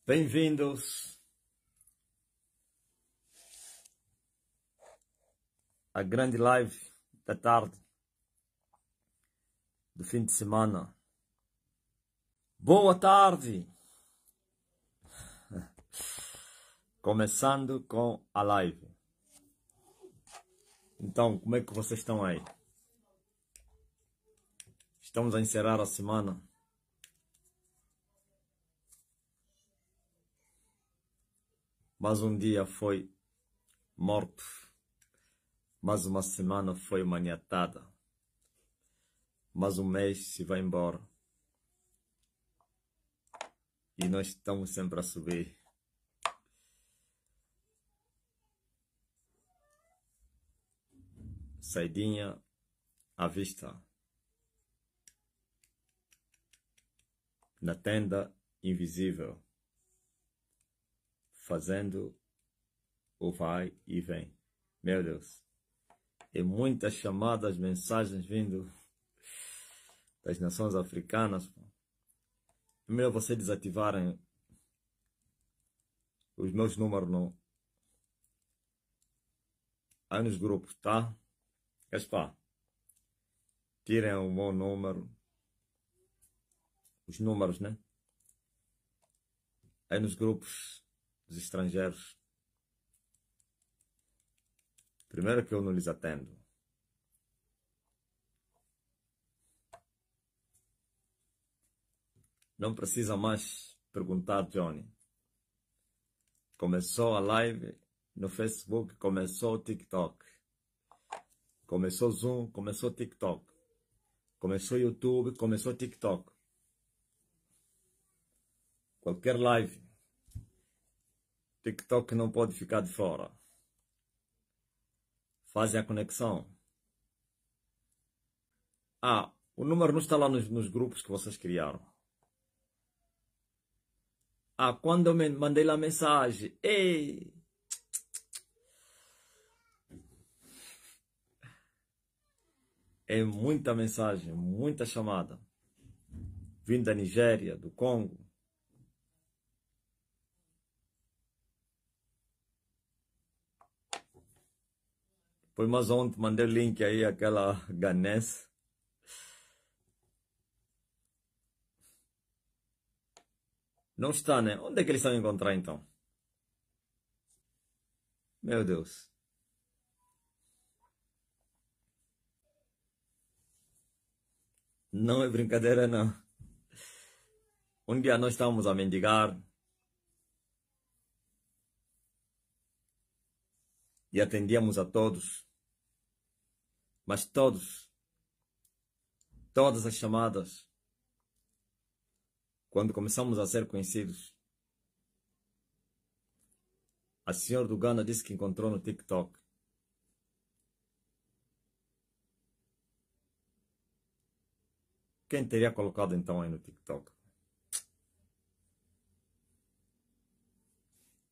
Bem-vindos à grande live da tarde, do fim de semana. Boa tarde! Começando com a live. Então, como é que vocês estão aí? Estamos a encerrar a semana. Mais um dia foi morto. Mais uma semana foi maniatada. Mais um mês se vai embora. E nós estamos sempre a subir. Saidinha à vista. Na tenda invisível. Fazendo o vai e vem. Meu Deus. E muitas chamadas, mensagens vindo das nações africanas. É melhor vocês desativarem os meus números aí nos grupos, tá? Pá, tirem o meu número, os números, né? Aí nos grupos dos estrangeiros. Primeiro que eu não lhes atendo. Não precisa mais perguntar, Johnny. Começou a live no Facebook, começou o TikTok. Começou Zoom, começou TikTok. Começou YouTube, começou TikTok. Qualquer live. TikTok não pode ficar de fora. Fazem a conexão. Ah, o número não está lá nos grupos que vocês criaram. Ah, quando eu mandei lá a mensagem. Ei! É muita mensagem, muita chamada. Vindo da Nigéria, do Congo. Pois mais ontem mandei o link aí, aquela ganense. Não está, né? Onde é que eles estão a encontrar então? Meu Deus. Não é brincadeira, não. Um dia nós estávamos a mendigar. E atendíamos a todos. Mas todas as chamadas, quando começamos a ser conhecidos, a senhora do Ghana disse que encontrou no TikTok. Quem teria colocado então aí no TikTok?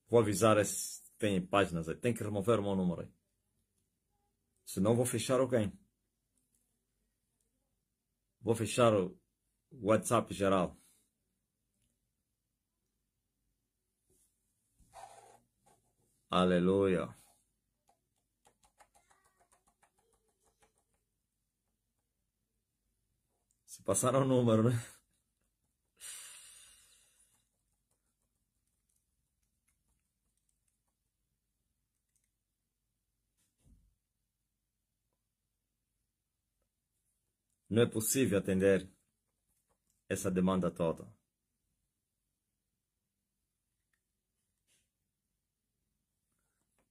Vou avisar se tem páginas aí. Tem que remover o meu número aí. Senão vou fechar alguém. Vou fechar o WhatsApp geral. Aleluia. Se passaram o número, né? Não é possível atender essa demanda toda.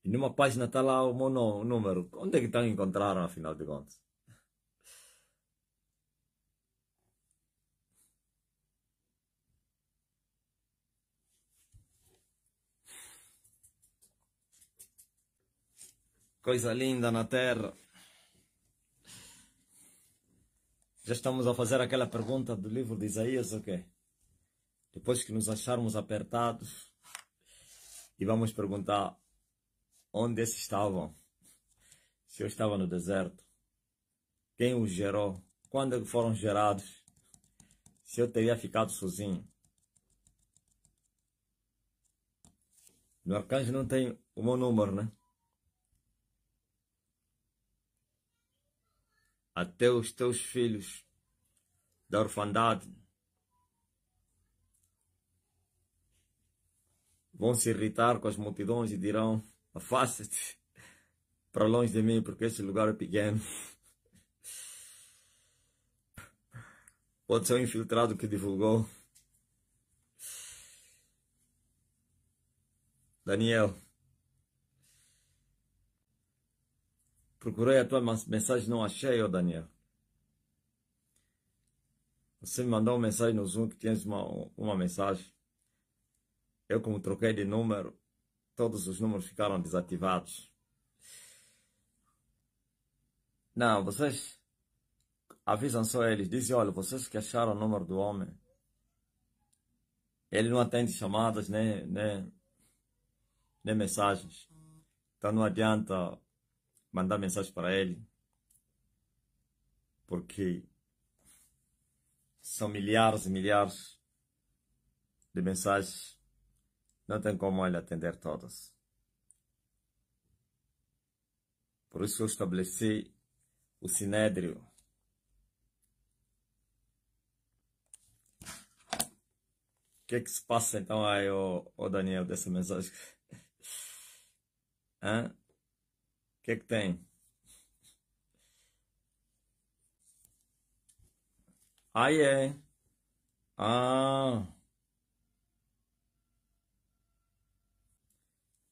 E numa página está lá o meu número. Onde é que estão encontraram, afinal de contas? Coisa linda na terra. Já estamos a fazer aquela pergunta do livro de Isaías, o quê? Depois que nos acharmos apertados, e vamos perguntar onde esses estavam. Se eu estava no deserto, quem os gerou, quando foram gerados, se eu teria ficado sozinho. No arcanjo não tem o meu número, né? Até os teus filhos da orfandade vão se irritar com as multidões e dirão: afasta-te para longe de mim, porque este lugar é pequeno. Pode ser um infiltrado que divulgou. Daniel, procurei a tua mensagem, não achei, Daniel. Você me mandou uma mensagem no Zoom que tinhas uma mensagem. Eu, como troquei de número, todos os números ficaram desativados. Não, vocês avisam só eles. Dizem: olha, vocês que acharam o número do homem, ele não atende chamadas nem mensagens. Então não adianta mandar mensagem para ele, porque são milhares e milhares de mensagens. Não tem como ele atender todas. Por isso eu estabeleci o sinédrio. O que é que se passa então aí, ô Daniel, dessa mensagem? Hã? O que é que tem? Aí é. Ah.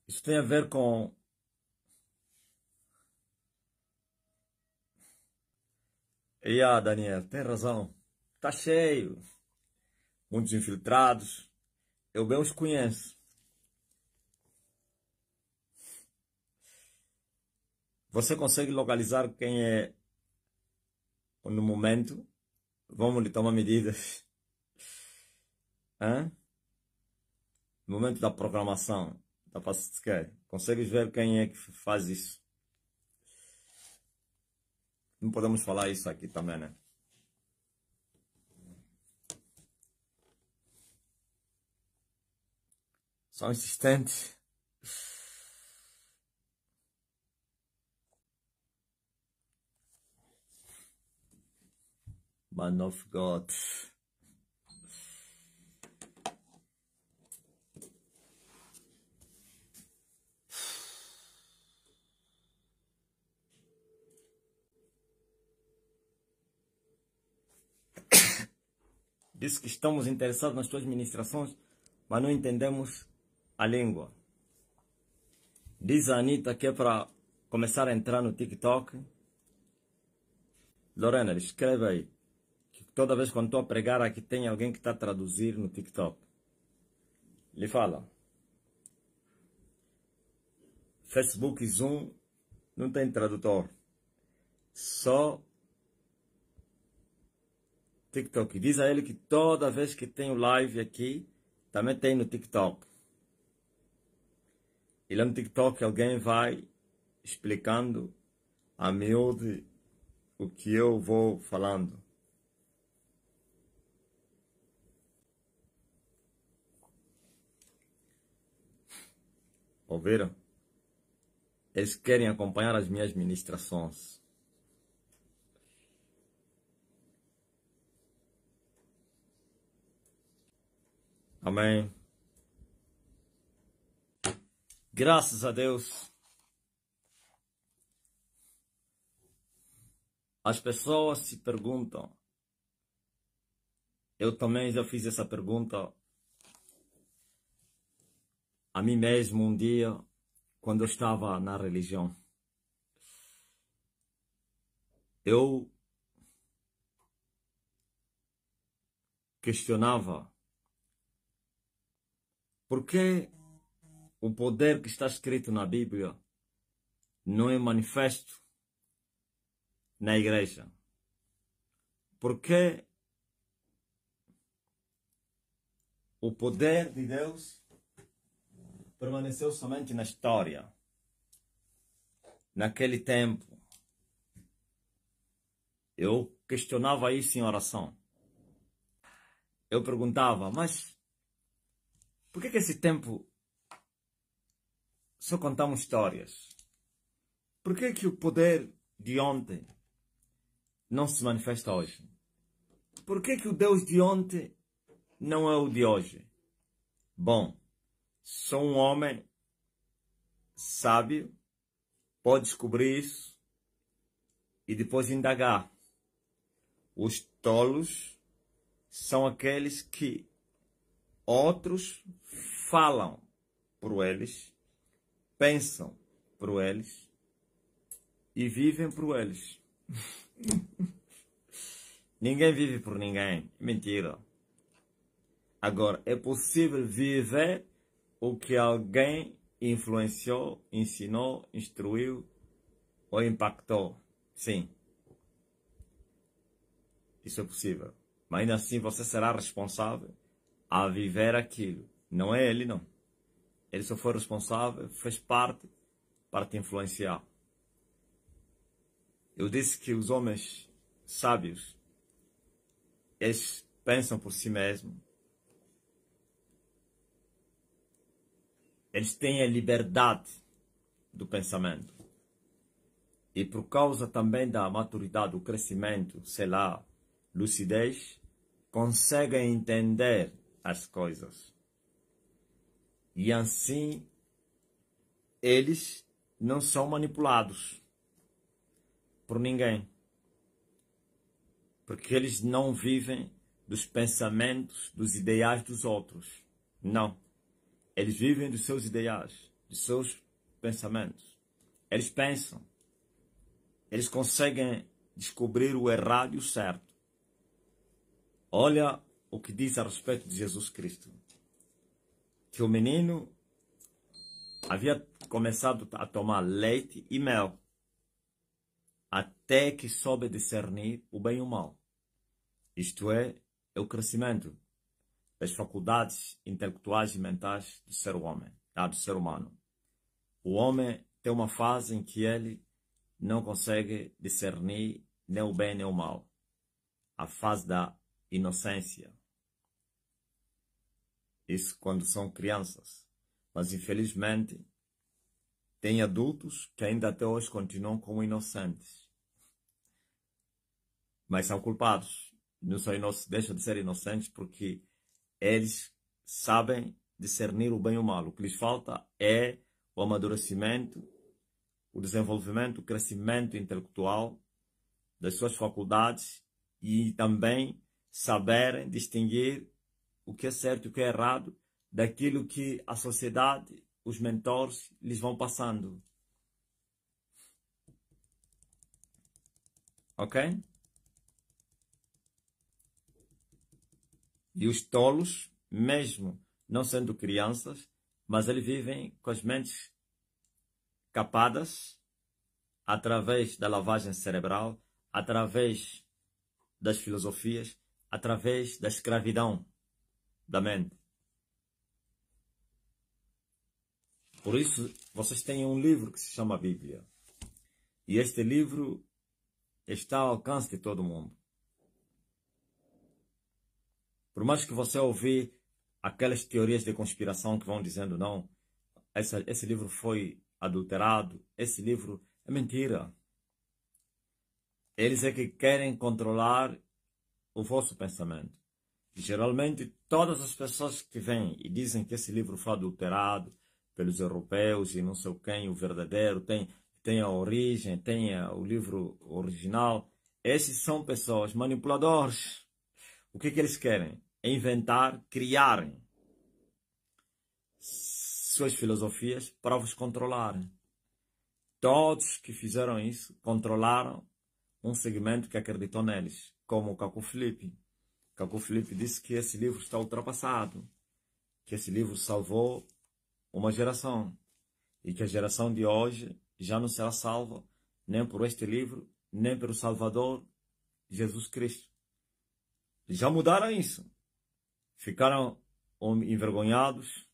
Isso tem a ver com... Daniel, tem razão. Tá cheio. Muitos infiltrados. Eu bem os conheço. Você consegue localizar quem é no momento? Vamos lhe tomar medidas. Hã? No momento da programação da Pacific, consegues ver quem é que faz isso? Não podemos falar isso aqui também, né? São insistentes. Man of God. Diz que estamos interessados nas tuas ministrações, mas não entendemos a língua. Diz a Anitta que é para começar a entrar no TikTok. Lorena, escreve aí. Que toda vez quando estou a pregar aqui tem alguém que está a traduzir no TikTok. Lhe fala. Facebook e Zoom não tem tradutor. Só TikTok. Diz a ele que toda vez que tem o live aqui, também tem no TikTok. E lá no TikTok alguém vai explicando a miúde o que eu vou falando. Ouviram? Eles querem acompanhar as minhas ministrações. Amém. Graças a Deus. As pessoas se perguntam. Eu também já fiz essa pergunta a mim mesmo um dia, quando eu estava na religião. Eu questionava por que o poder que está escrito na Bíblia não é manifesto na igreja. Por que o poder de Deus permaneceu somente na história, naquele tempo? Eu questionava isso em oração. Eu perguntava, mas por que esse tempo só contamos histórias? Por que que o poder de ontem não se manifesta hoje? Por que que o Deus de ontem não é o de hoje? Bom, sou um homem sábio, pode descobrir isso e depois indagar. Os tolos são aqueles que outros falam por eles, pensam por eles e vivem por eles. Ninguém vive por ninguém. Mentira. Agora, é possível viver o que alguém influenciou, ensinou, instruiu ou impactou. Sim. Isso é possível. Mas ainda assim você será responsável a viver aquilo. Não é ele, não. Ele só foi responsável, fez parte para te influenciar. Eu disse que os homens sábios, eles pensam por si mesmos. Eles têm a liberdade do pensamento. E por causa também da maturidade, do crescimento, sei lá, lucidez, conseguem entender as coisas. E assim, eles não são manipulados por ninguém. Porque eles não vivem dos pensamentos, dos ideais dos outros. Não. Eles vivem dos seus ideais, dos seus pensamentos. Eles pensam. Eles conseguem descobrir o errado e o certo. Olha o que diz a respeito de Jesus Cristo. Que o menino havia começado a tomar leite e mel, até que soube discernir o bem e o mal. Isto é o crescimento das faculdades intelectuais e mentais do ser homem, do ser humano. O homem tem uma fase em que ele não consegue discernir nem o bem nem o mal. A fase da inocência. Isso quando são crianças. Mas infelizmente tem adultos que ainda até hoje continuam como inocentes. Mas são culpados. Não são deixam de ser inocentes porque eles sabem discernir o bem e o mal. O que lhes falta é o amadurecimento, o desenvolvimento, o crescimento intelectual das suas faculdades e também saberem distinguir o que é certo e o que é errado daquilo que a sociedade, os mentores, lhes vão passando. Ok? E os tolos, mesmo não sendo crianças, mas eles vivem com as mentes capadas através da lavagem cerebral, através das filosofias, através da escravidão da mente. Por isso, vocês têm um livro que se chama Bíblia. E este livro está ao alcance de todo mundo. Por mais que você ouvir aquelas teorias de conspiração que vão dizendo não, esse livro foi adulterado, esse livro é mentira. Eles é que querem controlar o vosso pensamento. E, geralmente, todas as pessoas que vêm e dizem que esse livro foi adulterado pelos europeus e não sei quem, o verdadeiro, tem a origem, tem o livro original, esses são pessoas manipuladores. O que eles querem? É inventar, criarem suas filosofias para vos controlarem. Todos que fizeram isso controlaram um segmento que acreditou neles, como o Caco Filipe. Caco Filipe disse que esse livro está ultrapassado, que esse livro salvou uma geração e que a geração de hoje já não será salva nem por este livro, nem pelo Salvador Jesus Cristo. Já mudaram isso. Ficaram envergonhados.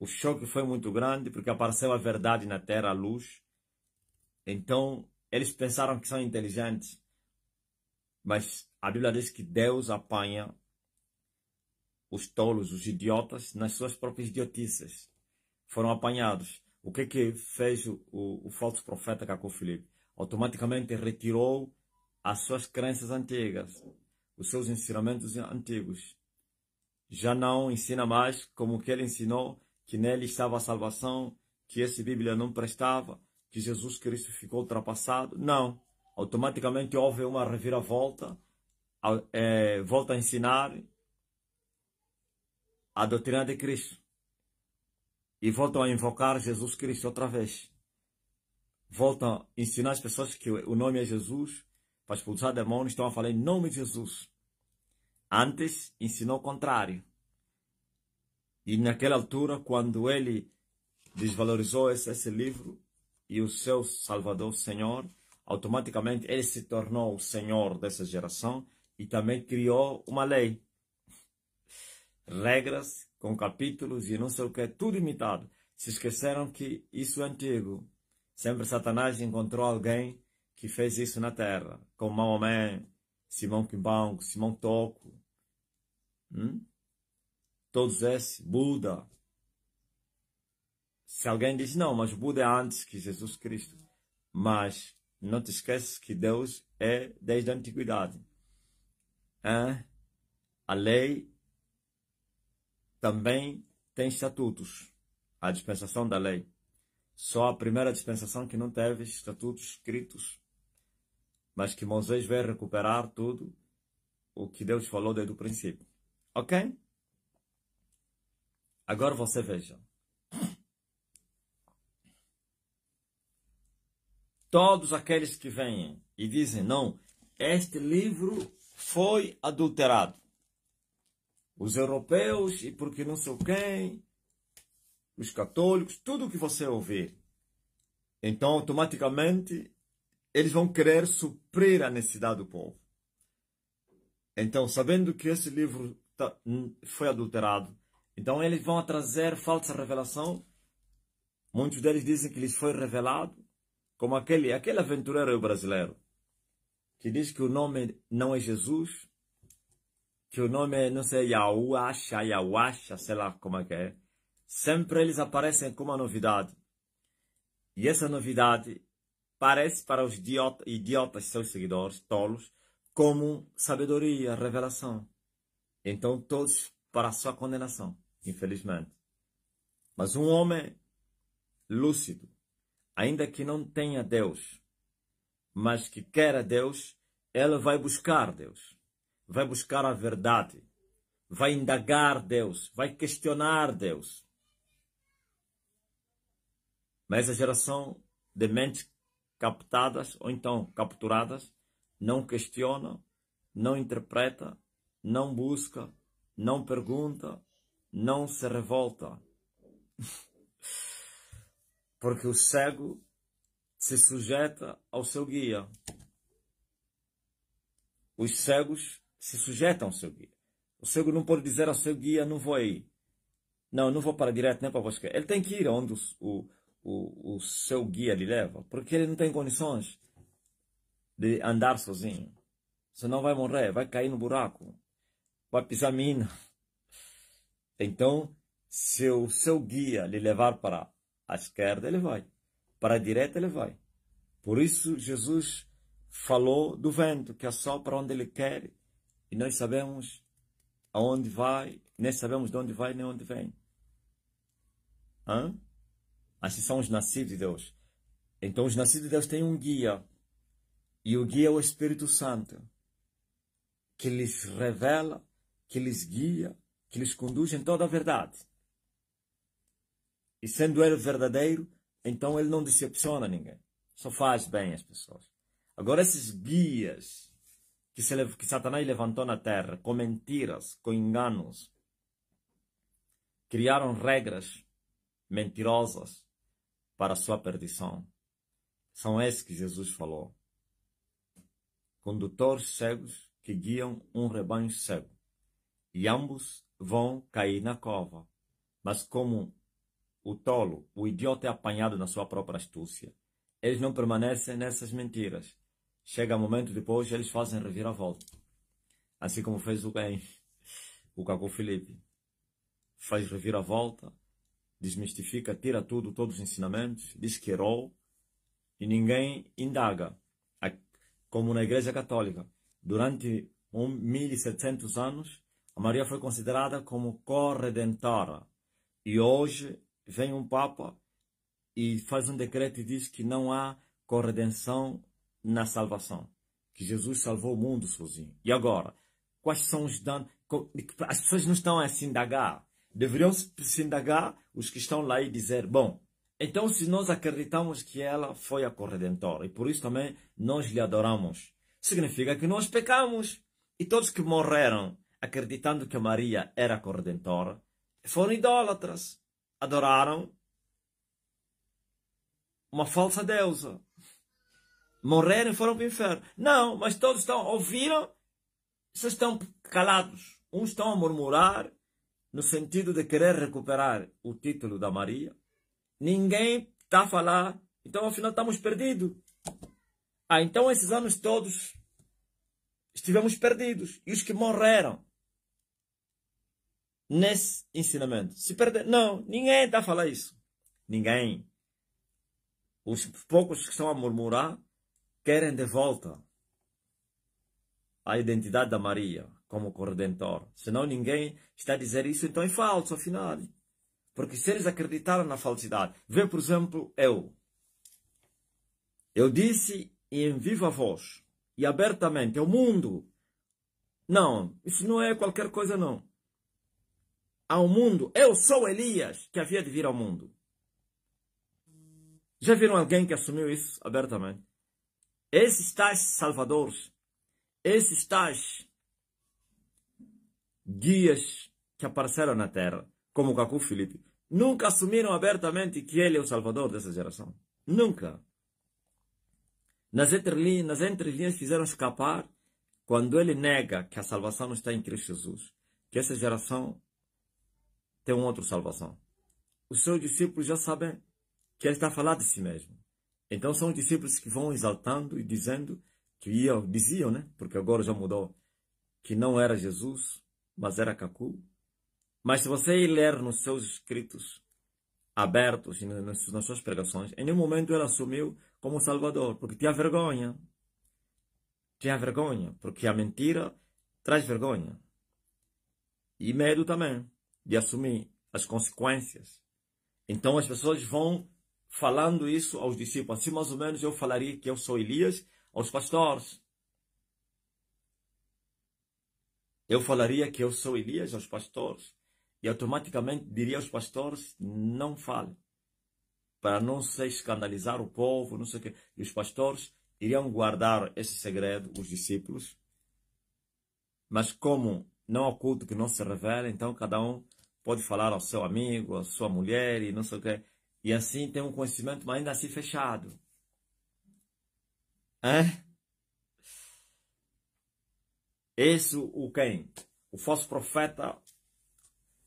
O choque foi muito grande porque apareceu a verdade na terra, a luz. Então, eles pensaram que são inteligentes. Mas a Bíblia diz que Deus apanha os tolos, os idiotas, nas suas próprias idiotices. foram apanhados. O que fez o falso profeta Caco Filipe? Automaticamente retirou as suas crenças antigas, os seus ensinamentos antigos. Já não ensina mais como que ele ensinou, que nele estava a salvação, que essa Bíblia não prestava, que Jesus Cristo ficou ultrapassado. Não. Automaticamente houve uma reviravolta, volta a ensinar a doutrina de Cristo. E voltam a invocar Jesus Cristo outra vez. Voltam a ensinar as pessoas que o nome é Jesus, para expulsar demônios, estão a falar em nome de Jesus. Antes ensinou o contrário. E naquela altura, quando ele desvalorizou esse livro e o seu Salvador Senhor, automaticamente ele se tornou o Senhor dessa geração e também criou uma lei. Regras com capítulos e não sei o que, tudo imitado. Se esqueceram que isso é antigo. Sempre Satanás encontrou alguém que fez isso na terra, como Maomé, Simão Kimbango, Simão Toco, todos esses, Buda. Se alguém diz, não, mas Buda é antes que Jesus Cristo. Mas não te esqueças que Deus é desde a antiguidade. A lei também tem estatutos. A dispensação da lei. Só a primeira dispensação que não teve estatutos escritos. Mas que Moisés veio recuperar tudo o que Deus falou desde o princípio. Ok? Agora você veja. Todos aqueles que vêm e dizem, não, este livro foi adulterado. Os europeus e porque não sei quem, os católicos, tudo o que você ouvir. Então, automaticamente, eles vão querer suprir a necessidade do povo. Então, sabendo que esse livro foi adulterado, então eles vão trazer falsa revelação. Muitos deles dizem que lhes foi revelado, como aquele aventureiro brasileiro, que diz que o nome não é Jesus, que o nome é, não sei, Yahuasha, sei lá como é que é. Sempre eles aparecem com uma novidade. E essa novidade parece para os idiotas, seus seguidores, tolos, como sabedoria, revelação. Então todos para a sua condenação, infelizmente. Mas um homem lúcido, ainda que não tenha Deus, mas que queira Deus, ele vai buscar Deus. Vai buscar a verdade. Vai indagar Deus. Vai questionar Deus. Mas a geração de mentes captadas, ou então capturadas, não questiona, não interpreta, não busca, não pergunta, não se revolta. Porque o cego se sujeita ao seu guia. Os cegos se sujeitam ao seu guia. O cego não pode dizer ao seu guia, não vou aí. Não vou para a direita nem para a esquerda. Ele tem que ir onde o seu guia lhe leva. Porque ele não tem condições de andar sozinho. Senão vai morrer, vai cair no buraco. Vai pisar mina. Então, se o seu guia lhe levar para a esquerda, ele vai. Para a direita, ele vai. Por isso, Jesus falou do vento, que assopra onde ele quer. E nós sabemos aonde vai, nem sabemos de onde vai, nem onde vem. Assim são os nascidos de Deus. Então, os nascidos de Deus têm um guia. E o guia é o Espírito Santo, que lhes revela, que lhes guia, que lhes conduz em toda a verdade. E sendo ele verdadeiro, então ele não decepciona ninguém. Só faz bem às pessoas. Agora, esses guias que Satanás levantou na terra, com mentiras, com enganos, criaram regras mentirosas para a sua perdição. São esses que Jesus falou. Condutores cegos que guiam um rebanho cego. E ambos vão cair na cova. Mas como o tolo, o idiota é apanhado na sua própria astúcia, eles não permanecem nessas mentiras. Chega um momento depois, eles fazem reviravolta. Assim como fez o Caco Filipe. Faz reviravolta desmistifica, tira tudo, todos os ensinamentos, diz que errou e ninguém indaga. Como na Igreja Católica, durante 1700 anos, a Maria foi considerada como corredentora. E hoje vem um Papa e faz um decreto e diz que não há corredenção na salvação. Que Jesus salvou o mundo sozinho. E agora, quais são os danos? As pessoas não estão a se indagar. Deveriam se indagar os que estão lá e dizer, bom, então se nós acreditamos que ela foi a corredentora e por isso também nós lhe adoramos, significa que nós pecamos. E todos que morreram acreditando que a Maria era a corredentora foram idólatras. Adoraram uma falsa deusa. Morreram e foram para o inferno. Não, mas todos ouviram, só estão calados. Uns estão a murmurar no sentido de querer recuperar o título da Maria. Ninguém está a falar. Então, afinal, estamos perdidos. Então, esses anos todos estivemos perdidos. E os que morreram nesse ensinamento se perderam. Não, ninguém está a falar isso. Ninguém. Os poucos que estão a murmurar querem de volta a identidade da Maria como corredentor. Senão ninguém está a dizer isso, então é falso, afinal. Porque se eles acreditaram na falsidade... Vê, por exemplo, eu disse em viva voz e abertamente ao mundo... Não, isso não é qualquer coisa, não. Ao mundo, eu sou Elias que havia de vir ao mundo. Já viram alguém que assumiu isso abertamente? Esses tais salvadores, esses tais guias que apareceram na Terra, como o Cacu Filipe, nunca assumiram abertamente que ele é o salvador dessa geração. Nunca. Nas entrelinhas fizeram escapar quando ele nega que a salvação não está em Cristo Jesus, que essa geração tem uma outra salvação. Os seus discípulos já sabem que ele está a falar de si mesmo. Então são os discípulos que vão exaltando e dizendo, diziam, né? Porque agora já mudou, que não era Jesus, mas era Cacu. Mas se você ler nos seus escritos abertos e nas suas pregações, em nenhum momento ele assumiu como Salvador, porque tinha vergonha. Tinha vergonha, porque a mentira traz vergonha. E medo também, de assumir as consequências. Então as pessoas vão falando isso aos discípulos. Assim mais ou menos eu falaria que eu sou Elias aos pastores. Eu falaria que eu sou Elias aos pastores. E automaticamente diria aos pastores, não fale. Para não se escandalizar o povo, não sei o quê. E os pastores iriam guardar esse segredo, os discípulos. Mas como não há culto que não se revela, então cada um pode falar ao seu amigo, à sua mulher e não sei o quê. E assim tem um conhecimento, mas ainda assim fechado. Esse o quem? O falso profeta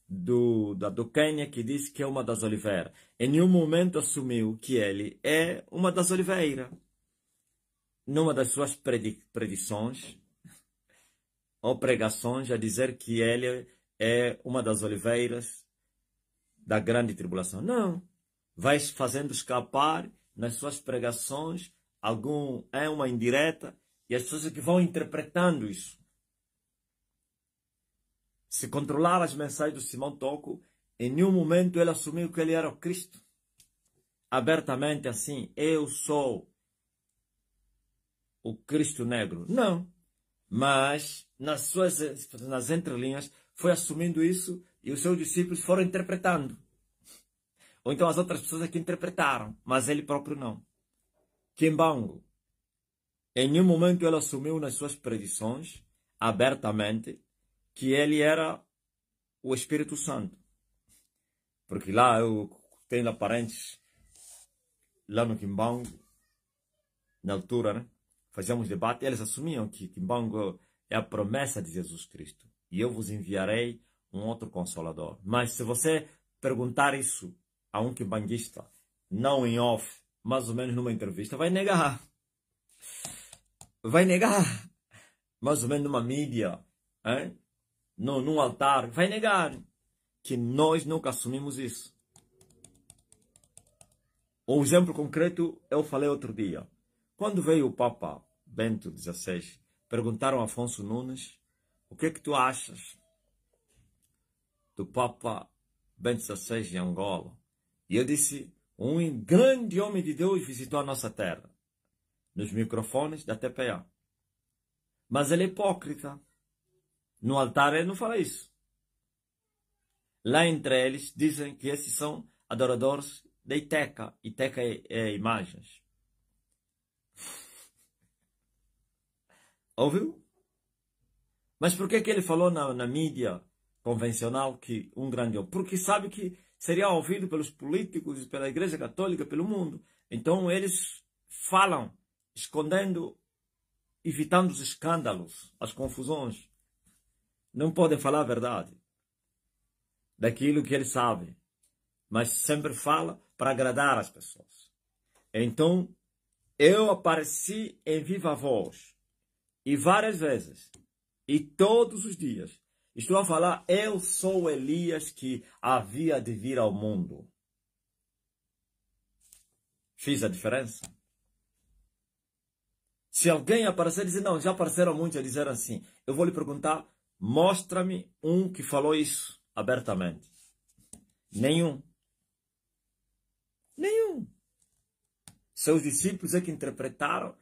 do Quênia que diz que é uma das oliveiras. Em nenhum momento assumiu que ele é uma das oliveiras. Numa das suas predições ou pregações a dizer que ele é uma das oliveiras da grande tribulação. Não. Vai fazendo escapar nas suas pregações uma indireta e as pessoas que vão interpretando isso. Se controlar as mensagens do Simão Toco, em nenhum momento ele assumiu que ele era o Cristo. Abertamente assim, eu sou o Cristo negro. Não. Mas nas entrelinhas foi assumindo isso e os seus discípulos foram interpretando. Ou então as outras pessoas que interpretaram, mas ele próprio não. Kimbangu, em nenhum momento ele assumiu nas suas predições, abertamente, que ele era o Espírito Santo. Porque lá eu tenho lá parentes, lá no Kimbangu, na altura, né? Fazíamos debate, eles assumiam que Kimbangu é a promessa de Jesus Cristo. E eu vos enviarei um outro Consolador. Mas se você perguntar isso a um quimbanguista, não em off, mais ou menos numa entrevista, vai negar. Vai negar. Mais ou menos numa mídia, num altar, vai negar que nós nunca assumimos isso. Um exemplo concreto eu falei outro dia. Quando veio o Papa Bento XVI, perguntaram a Afonso Nunes, o que é que tu achas do Papa Bento XVI em Angola? E eu disse, um grande homem de Deus visitou a nossa terra, nos microfones da TPA. Mas ele é hipócrita. No altar ele não fala isso. Lá entre eles dizem que esses são adoradores da Iteca. Iteca é imagens. Ouviu? Mas por que ele falou na mídia convencional que um grande homem? Porque sabe que seria ouvido pelos políticos, pela Igreja Católica, pelo mundo. Então eles falam, escondendo, evitando os escândalos, as confusões. Não podem falar a verdade daquilo que eles sabem, mas sempre fala para agradar as pessoas. Então, eu apareci em viva voz, e várias vezes, e todos os dias, estou a falar, eu sou Elias que havia de vir ao mundo. Fiz a diferença? Se alguém aparecer e dizer, não, já apareceram muitos a dizer assim, eu vou lhe perguntar, mostra-me um que falou isso abertamente. Nenhum. Nenhum. Seus discípulos é que interpretaram,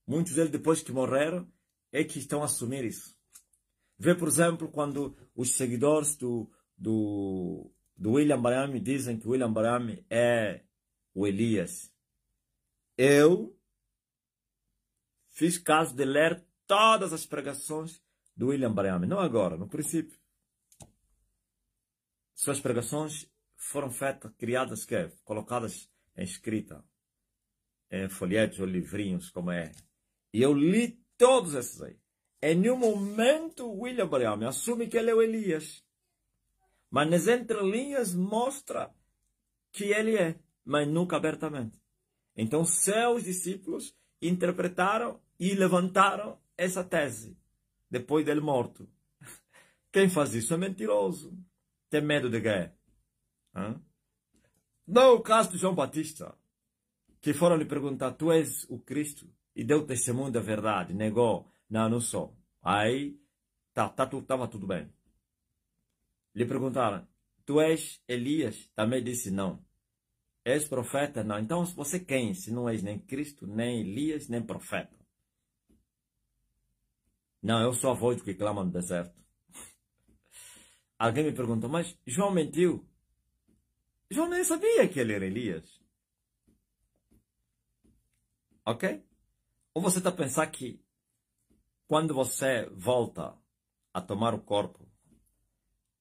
muitos deles depois que morreram, é que estão a assumir isso. Vê, por exemplo, quando os seguidores do William Branham dizem que William Branham é o Elias. Eu fiz caso de ler todas as pregações do William Branham, não agora, no princípio. Suas pregações foram feitas, criadas, colocadas em escrita, em folhetos ou livrinhos, como é. E eu li todos esses aí. Em nenhum momento, William Branham assume que ele é o Elias. Mas nas entrelinhas mostra que ele é, mas nunca abertamente. Então, seus discípulos interpretaram e levantaram essa tese, depois dele morto. Quem faz isso é mentiroso. Tem medo de quê? Não o caso de João Batista, que foram lhe perguntar, tu és o Cristo? E deu testemunho da verdade, negou, não sou. Aí, estava tudo bem. Lhe perguntaram, tu és Elias? Também disse não. És profeta? Não. Então você quem? Se não és nem Cristo, nem Elias, nem profeta. Não, eu sou a voz que clama no deserto. Alguém me perguntou, mas João mentiu? João nem sabia que ele era Elias. Ok? Ou você está a pensar que quando você volta a tomar o corpo,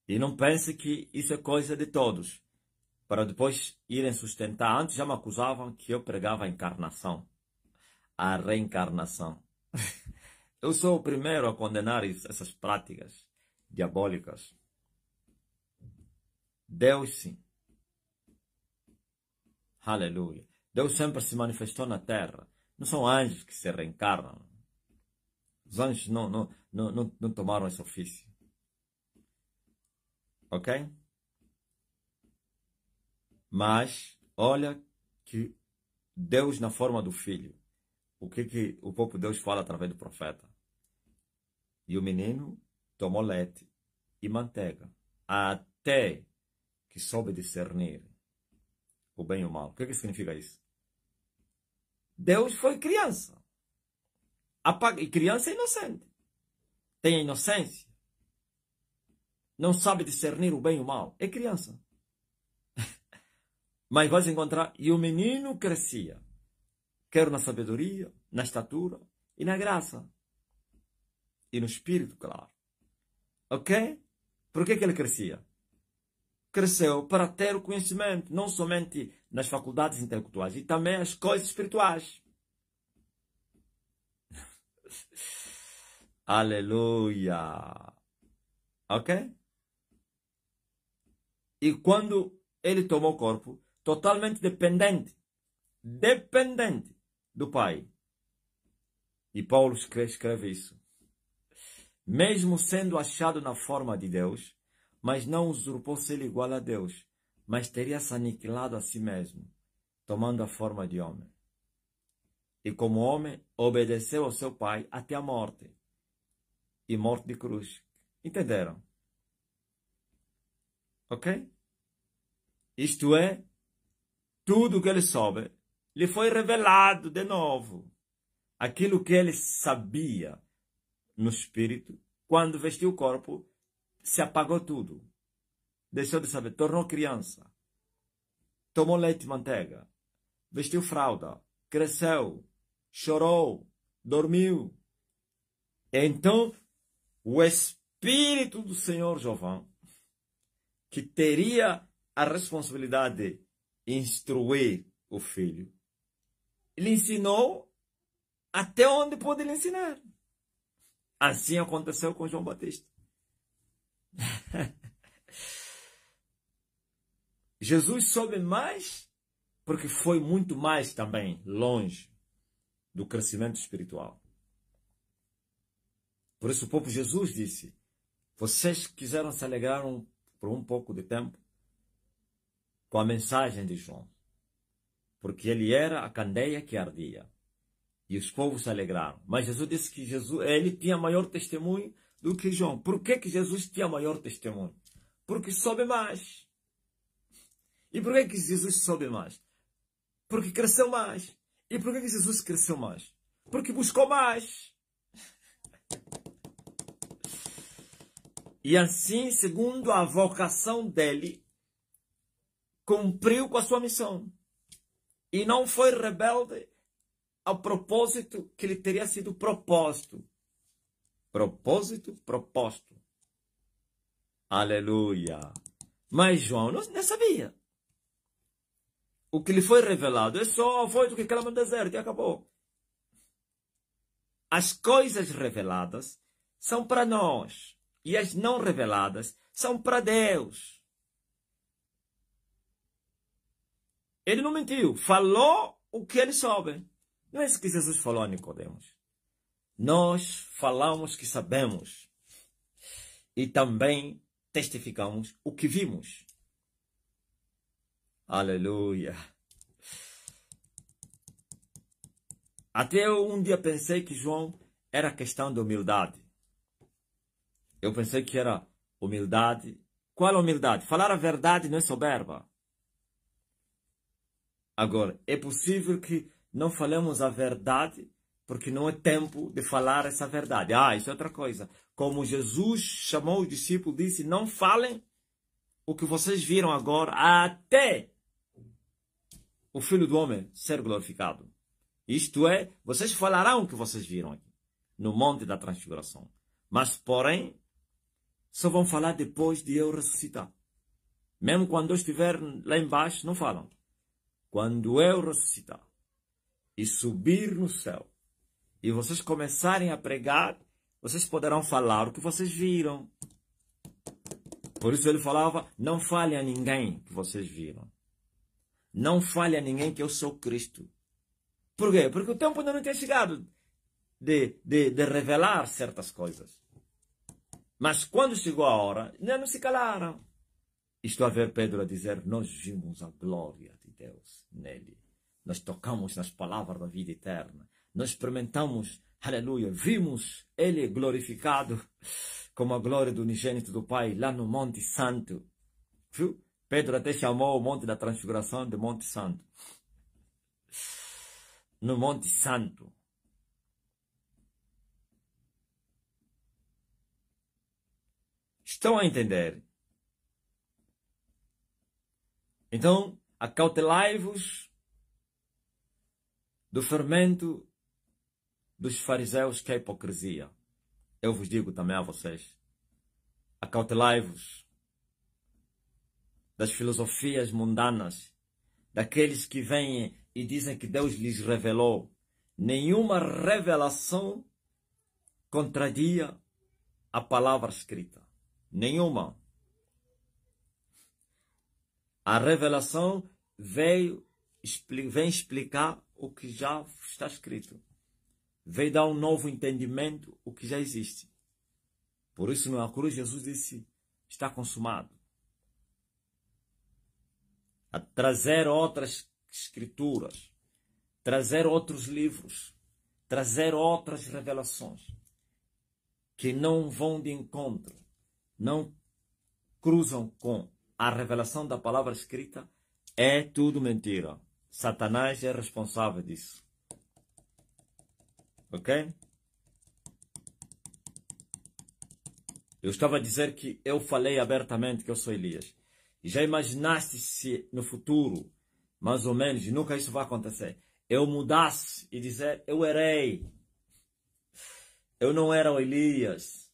e não pense que isso é coisa de todos, para depois irem sustentar. Antes já me acusavam que eu pregava a encarnação, a reencarnação. Eu sou o primeiro a condenar essas práticas diabólicas. Deus sim. Aleluia. Deus sempre se manifestou na terra. Não são anjos que se reencarnam. Os anjos não tomaram esse ofício. Ok? Mas, olha que Deus na forma do Filho. O que o próprio Deus fala através do profeta? E o menino tomou leite e manteiga, até que soube discernir o bem e o mal. O que significa isso? Deus foi criança. E criança é inocente. Tem a inocência. Não sabe discernir o bem e o mal. É criança. Mas vais encontrar, e o menino crescia, quer na sabedoria, na estatura e na graça. E no espírito, claro. Ok? Por que ele crescia? Cresceu para ter o conhecimento, não somente nas faculdades intelectuais, e também as coisas espirituais. Aleluia! Ok? E quando ele tomou o corpo, totalmente dependente do Pai. E Paulo escreve isso. Mesmo sendo achado na forma de Deus, mas não usurpou ser igual a Deus, mas teria se aniquilado a si mesmo, tomando a forma de homem. E como homem, obedeceu ao seu pai até a morte. E morte de cruz. Entenderam? Ok? Isto é, tudo que ele soube lhe foi revelado de novo. Aquilo que ele sabia no espírito, quando vestiu o corpo, se apagou tudo. Deixou de saber, tornou criança. Tomou leite e manteiga. Vestiu fralda. Cresceu. Chorou. Dormiu. Então, o Espírito do Senhor Jeová, que teria a responsabilidade de instruir o filho, ele ensinou até onde pôde lhe ensinar. Assim aconteceu com João Batista. Jesus soube mais porque foi muito mais também longe do crescimento espiritual. Por isso o próprio Jesus disse: vocês quiseram se alegrar por um pouco de tempo com a mensagem de João, porque ele era a candeia que ardia. E os povos se alegraram. Mas Jesus disse que ele tinha maior testemunho do que João. Por que Jesus tinha maior testemunho? Porque soube mais. E por que Jesus soube mais? Porque cresceu mais. E por que Jesus cresceu mais? Porque buscou mais. E assim, segundo a vocação dele, cumpriu com a sua missão. E não foi rebelde ao propósito que lhe teria sido proposto. Propósito proposto. Aleluia. Mas João não sabia. O que lhe foi revelado é só foi do que clama no deserto e acabou. As coisas reveladas são para nós. E as não reveladas são para Deus. Ele não mentiu. Falou o que ele soube. Não é isso que Jesus falou a Nicodemos. Nós falamos que sabemos. E também testificamos o que vimos. Aleluia. Até eu um dia pensei que João era questão de humildade. Eu pensei que era humildade. Qual humildade? Falar a verdade não é soberba. Agora, é possível que não falemos a verdade porque não é tempo de falar essa verdade. Isso é outra coisa. Como Jesus chamou os discípulos e disse: não falem o que vocês viram agora até o Filho do Homem ser glorificado. Isto é, vocês falarão o que vocês viram aqui, no Monte da Transfiguração. Mas, porém, só vão falar depois de eu ressuscitar. Mesmo quando eu estiver lá embaixo, não falam. Quando eu ressuscitar e subir no céu, e vocês começarem a pregar, vocês poderão falar o que vocês viram. Por isso ele falava: não fale a ninguém que vocês viram. Não fale a ninguém que eu sou Cristo. Por quê? Porque o tempo ainda não tinha chegado de revelar certas coisas. Mas quando chegou a hora, ainda não se calaram. Estou a ver Pedro a dizer: nós vimos a glória de Deus nele. Nós tocamos nas palavras da vida eterna. Nós experimentamos, aleluia, vimos ele glorificado como a glória do unigênito do Pai lá no Monte Santo. Viu? Pedro até chamou o Monte da Transfiguração de Monte Santo. No Monte Santo. Estão a entender? Então, acautelai-vos do fermento dos fariseus, que é a hipocrisia. Eu vos digo também a vocês. Acautelai-vos das filosofias mundanas, daqueles que vêm e dizem que Deus lhes revelou. Nenhuma revelação contradia a palavra escrita. Nenhuma. A revelação vem explicar o que já está escrito. Veio dar um novo entendimento o que já existe. Por isso, na cruz, Jesus disse: está consumado. A trazer outras escrituras, trazer outros livros, trazer outras revelações que não vão de encontro, não cruzam com a revelação da palavra escrita, é tudo mentira. Satanás é responsável disso. Ok? Eu estava a dizer que eu falei abertamente que eu sou Elias. E já imaginaste se no futuro, mais ou menos, e nunca isso vai acontecer, eu mudasse e dizer, eu errei. Eu não era o Elias.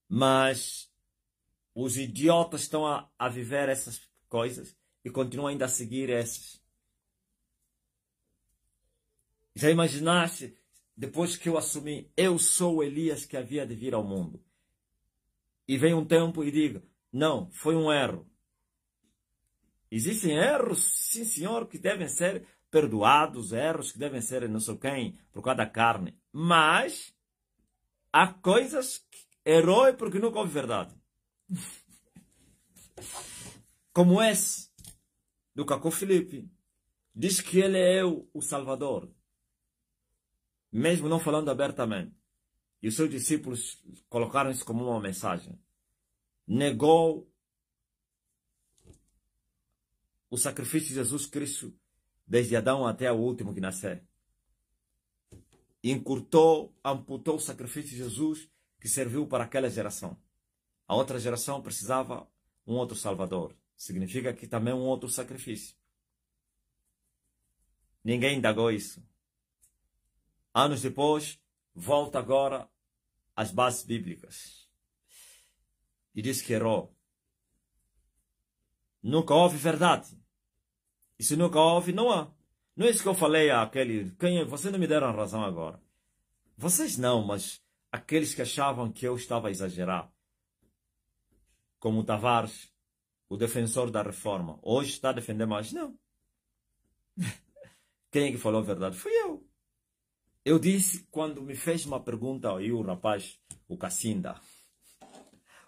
Mas os idiotas estão a viver essas coisas e continuam ainda a seguir essas. Já imaginaste, depois que eu assumi, eu sou o Elias que havia de vir ao mundo. E vem um tempo e diga, não, foi um erro. Existem erros, sim senhor, que devem ser perdoados, erros que devem ser não sei quem, por causa da carne. Mas há coisas que errou porque nunca houve verdade. Como esse do Cacô Filipe. Diz que ele é o Salvador. Mesmo não falando abertamente. E os seus discípulos colocaram isso como uma mensagem. Negou o sacrifício de Jesus Cristo desde Adão até o último que nascer. Encurtou, amputou o sacrifício de Jesus que serviu para aquela geração. A outra geração precisava um outro Salvador. Significa que também um outro sacrifício. Ninguém indagou isso. Anos depois, volta agora às bases bíblicas. E diz que errou. Nunca houve verdade. E se nunca houve, não há. Não é isso que eu falei àquele... Vocês não me deram razão agora. Vocês não, mas aqueles que achavam que eu estava a exagerar. Como o Tavares, o defensor da reforma. Hoje está a defender mais. Não. Quem é que falou a verdade? Fui eu. Eu disse quando me fez uma pergunta, aí o rapaz, o Cassinda.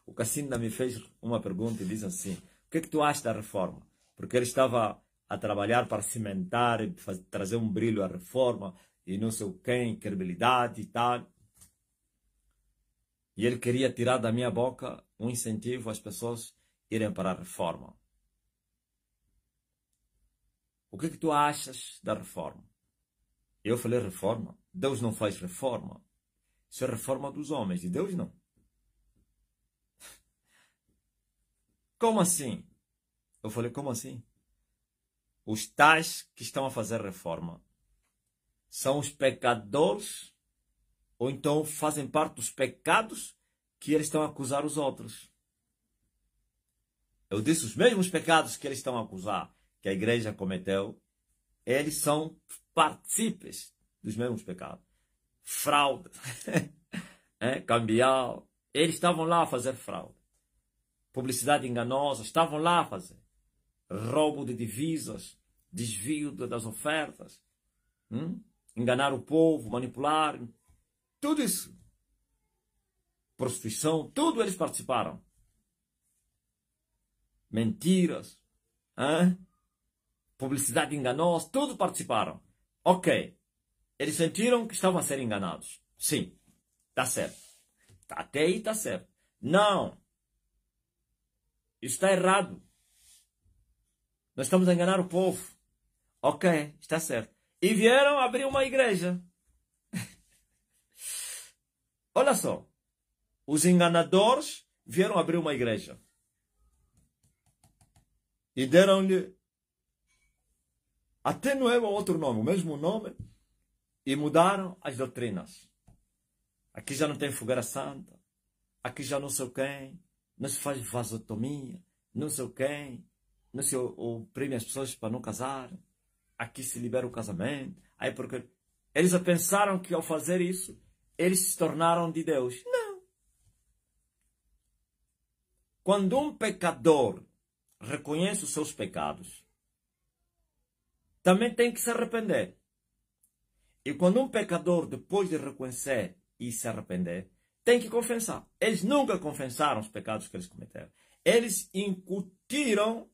O Cassinda me fez uma pergunta e diz assim, o que é que tu achas da reforma? Porque ele estava a trabalhar para cimentar e trazer um brilho à reforma e não sei o quê, credibilidade e tal. E ele queria tirar da minha boca um incentivo às pessoas irem para a reforma. O que é que tu achas da reforma? Eu falei reforma? Deus não faz reforma. Isso é reforma dos homens e Deus não. Como assim? Eu falei, como assim? Os tais que estão a fazer reforma são os pecadores ou então fazem parte dos pecados que eles estão a acusar os outros. Eu disse, os mesmos pecados que eles estão a acusar que a igreja cometeu, eles são partícipes dos mesmos pecados. Fraude, cambial, eles estavam lá a fazer fraude. Publicidade enganosa, estavam lá a fazer. Roubo de divisas, desvio das ofertas, enganar o povo, manipular, tudo isso. Prostituição, tudo eles participaram. Mentiras, publicidade enganosa, tudo participaram. Ok, eles sentiram que estavam a ser enganados. Sim, está certo. Até aí está certo. Não, isso está errado. Nós estamos a enganar o povo. Ok, está certo. E vieram abrir uma igreja. Olha só. Os enganadores vieram abrir uma igreja. E deram-lhe... Até não é outro nome, o mesmo nome. E mudaram as doutrinas. Aqui já não tem fogueira santa. Aqui já não sei quem. Não se faz vasotomia. Não sei quem. Não se oprime as pessoas para não casar. Aqui se libera o casamento. Aí porque eles pensaram que ao fazer isso, eles se tornaram de Deus. Não. Quando um pecador reconhece os seus pecados, também tem que se arrepender. E quando um pecador, depois de reconhecer e se arrepender, tem que confessar. Eles nunca confessaram os pecados que eles cometeram. Eles incutiram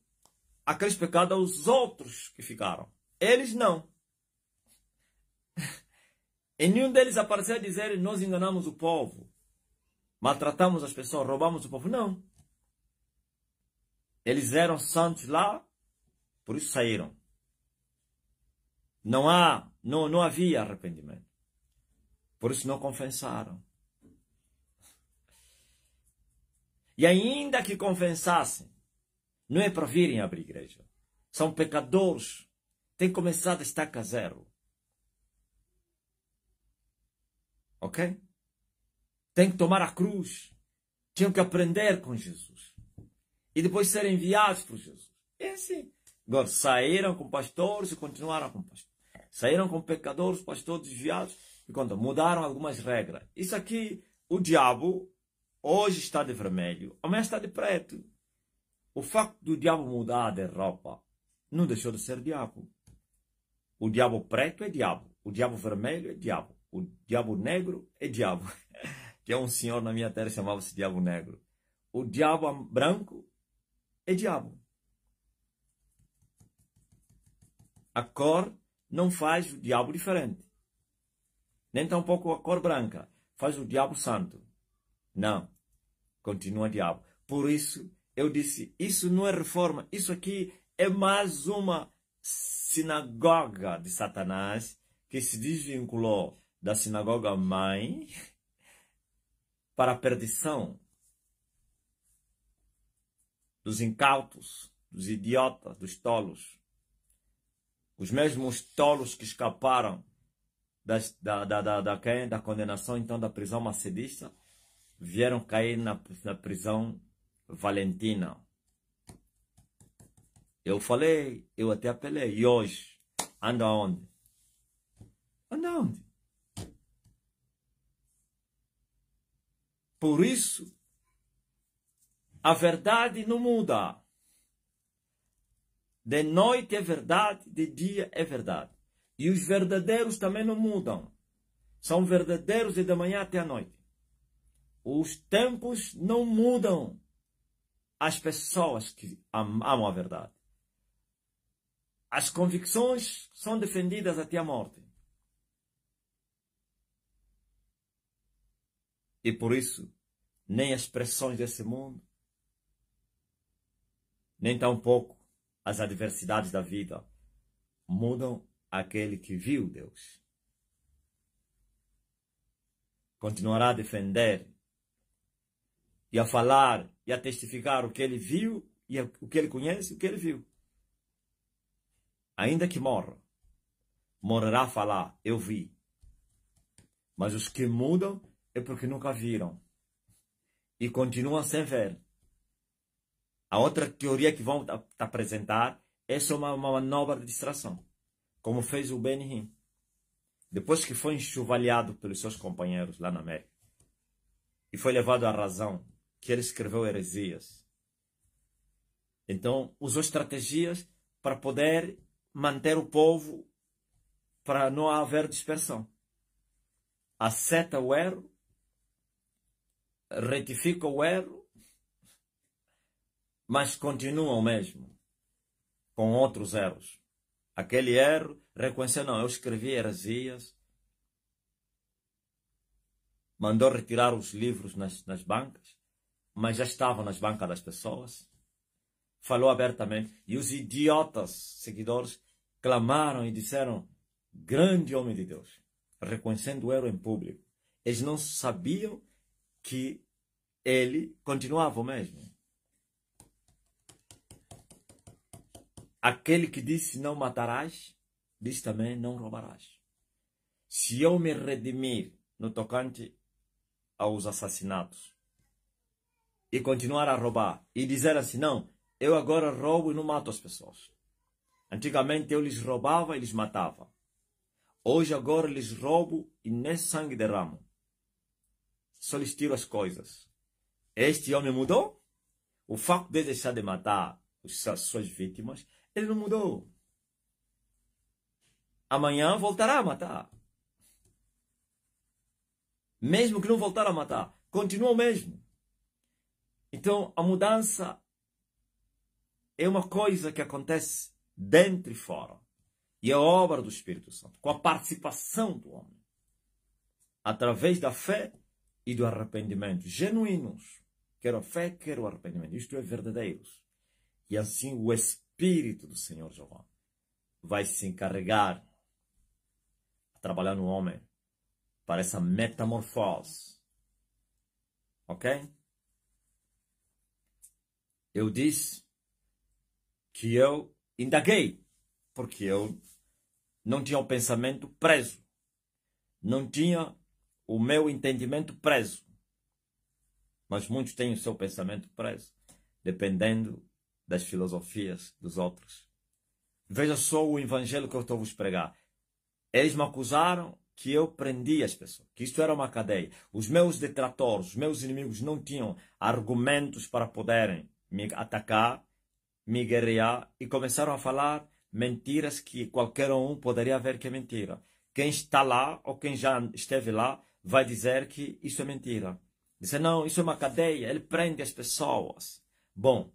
aqueles pecados aos outros que ficaram. Eles não. E nenhum deles apareceu a dizer: nós enganamos o povo, maltratamos as pessoas, roubamos o povo. Não. Eles eram santos lá, por isso saíram. Não havia arrependimento. Por isso não confessaram. E ainda que confessassem, não é para virem abrir igreja. São pecadores. Tem que começar a estaca zero. Ok? Tem que tomar a cruz. Tinham que aprender com Jesus. E depois serem enviados por Jesus. É assim. Agora, saíram com pastores e continuaram com pastores. Saíram com pecadores, pastores desviados. E quando mudaram algumas regras. Isso aqui, o diabo, hoje está de vermelho, amanhã está de preto. O facto do diabo mudar de roupa não deixou de ser diabo. O diabo preto é diabo. O diabo vermelho é diabo. O diabo negro é diabo. Tinha um senhor na minha terra que chamava-se diabo negro. O diabo branco é diabo. A cor não faz o diabo diferente. Nem tampouco a cor branca faz o diabo santo. Não. Continua diabo. Por isso, eu disse, isso não é reforma. Isso aqui é mais uma sinagoga de Satanás que se desvinculou da sinagoga mãe para a perdição dos incautos, dos idiotas, dos tolos. Os mesmos tolos que escaparam da condenação, então, da prisão macedista, vieram cair na prisão valentina. Eu falei, eu até apelei. E hoje, anda onde? Anda onde? Por isso, a verdade não muda. De noite é verdade, de dia é verdade. E os verdadeiros também não mudam. São verdadeiros de manhã até a noite. Os tempos não mudam as pessoas que amam a verdade. As convicções são defendidas até a morte. E por isso, nem as pressões desse mundo, nem tampouco as adversidades da vida mudam aquele que viu Deus. Continuará a defender e a falar e a testificar o que ele viu e o que ele conhece e o que ele viu. Ainda que morra, morrerá a falar, eu vi. Mas os que mudam é porque nunca viram e continuam sem ver. A outra teoria que vão apresentar é só uma manobra de distração, como fez o Benny. Depois que foi enxovalhado pelos seus companheiros lá na América e foi levado à razão que ele escreveu heresias, então usou estratégias para poder manter o povo, para não haver dispersão. Aceita o erro, retifica o erro, mas continua o mesmo, com outros erros. Aquele erro, reconheceu, não, eu escrevi heresias, mandou retirar os livros nas bancas, mas já estavam nas bancas das pessoas, falou abertamente, e os idiotas seguidores clamaram e disseram, grande homem de Deus, reconhecendo o erro em público. Eles não sabiam que ele continuava o mesmo. Aquele que disse não matarás, diz também não roubarás. Se eu me redimir no tocante aos assassinatos e continuar a roubar e dizer assim, não, eu agora roubo e não mato as pessoas. Antigamente eu lhes roubava e lhes matava. Hoje agora lhes roubo e nem sangue derramo. Só lhes tiro as coisas. Este homem mudou? O facto de deixar de matar as suas vítimas, ele não mudou. Amanhã voltará a matar. Mesmo que não voltar a matar, continua o mesmo. Então a mudança é uma coisa que acontece dentro e fora. E é a obra do Espírito Santo, com a participação do homem. Através da fé e do arrependimento. Genuínos. Quer a fé, quer o arrependimento. Isto é verdadeiros. E assim o Espírito do Senhor Jeová vai se encarregar de trabalhar no homem para essa metamorfose. Ok? Eu disse que eu indaguei, porque eu não tinha o pensamento preso. Não tinha o meu entendimento preso. Mas muitos têm o seu pensamento preso, dependendo das filosofias dos outros. Veja só o evangelho que eu estou a vos pregar. Eles me acusaram que eu prendia as pessoas, que isto era uma cadeia. Os meus detratores, os meus inimigos não tinham argumentos para poderem me atacar, me guerrear, e começaram a falar mentiras que qualquer um poderia ver que é mentira. Quem está lá, ou quem já esteve lá, vai dizer que isso é mentira. Dizer, não, isso é uma cadeia, ele prende as pessoas. Bom,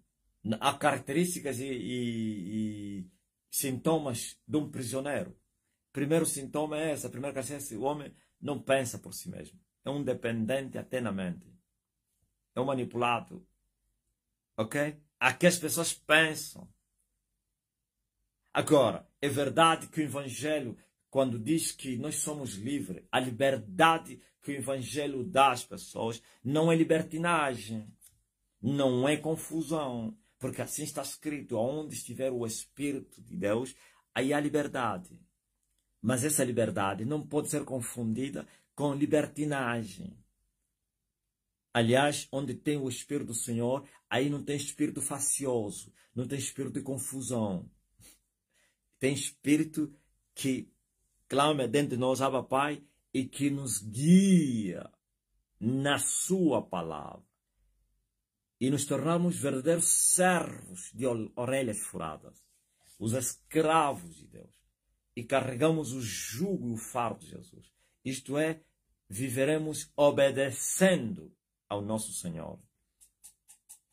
há características e sintomas de um prisioneiro. Primeiro sintoma é essa, a primeira característica, o homem não pensa por si mesmo. É um dependente até na mente. É um manipulado. Ok? Aqui as pessoas pensam. Agora, é verdade que o Evangelho, quando diz que nós somos livres, a liberdade que o Evangelho dá às pessoas não é libertinagem, não é confusão, porque assim está escrito, onde estiver o Espírito de Deus, aí há liberdade. Mas essa liberdade não pode ser confundida com libertinagem. Aliás, onde tem o Espírito do Senhor, aí não tem espírito facioso, não tem espírito de confusão. Tem espírito que clama dentro de nós, Abba Pai, e que nos guia na sua palavra. E nos tornamos verdadeiros servos de orelhas furadas, os escravos de Deus. E carregamos o jugo e o fardo de Jesus. Isto é, viveremos obedecendo ao nosso Senhor.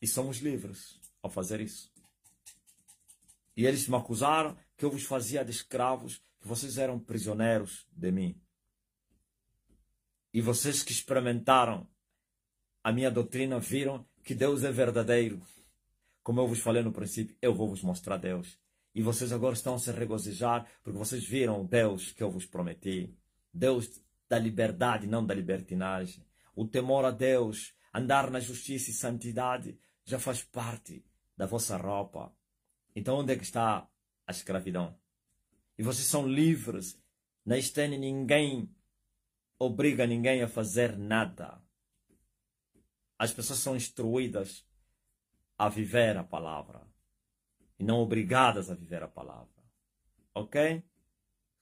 E somos livres ao fazer isso. E eles me acusaram que eu vos fazia de escravos, que vocês eram prisioneiros de mim. E vocês que experimentaram a minha doutrina viram que Deus é verdadeiro. Como eu vos falei no princípio, eu vou vos mostrar Deus. E vocês agora estão a se regozijar porque vocês viram o Deus que eu vos prometi. Deus da liberdade, não da libertinagem. O temor a Deus, andar na justiça e santidade, já faz parte da vossa roupa. Então onde é que está a escravidão? E vocês são livres. Na Estene ninguém obriga ninguém a fazer nada. As pessoas são instruídas a viver a palavra. E não obrigadas a viver a palavra. Ok?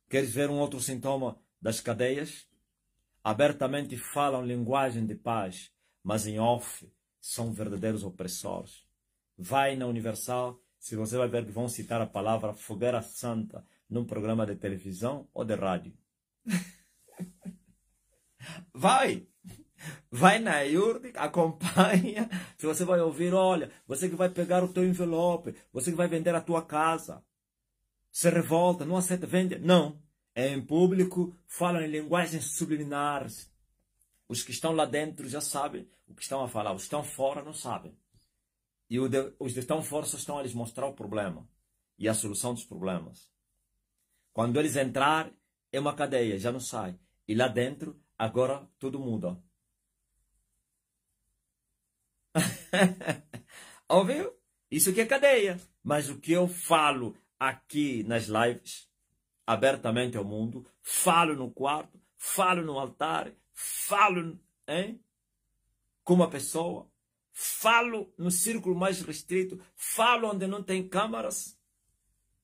Queres ver um outro sintoma das cadeias? Abertamente falam linguagem de paz, mas em off são verdadeiros opressores. Vai na Universal, se você vai ver que vão citar a palavra fogueira santa num programa de televisão ou de rádio. Vai! Vai na IURD, acompanha. Se você vai ouvir, olha, você que vai pegar o teu envelope, você que vai vender a tua casa, se revolta, não aceita, vende. Não. É em público, falam em linguagens subliminares. Os que estão lá dentro já sabem o que estão a falar. Os que estão fora não sabem. E os que estão fora só estão a lhes mostrar o problema e a solução dos problemas. Quando eles entrarem, é uma cadeia, já não sai. E lá dentro, agora tudo muda. Ouviu? Isso aqui é cadeia. Mas o que eu falo aqui nas lives, abertamente ao mundo, falo no quarto, falo no altar, falo com uma pessoa, falo no círculo mais restrito, falo onde não tem câmaras,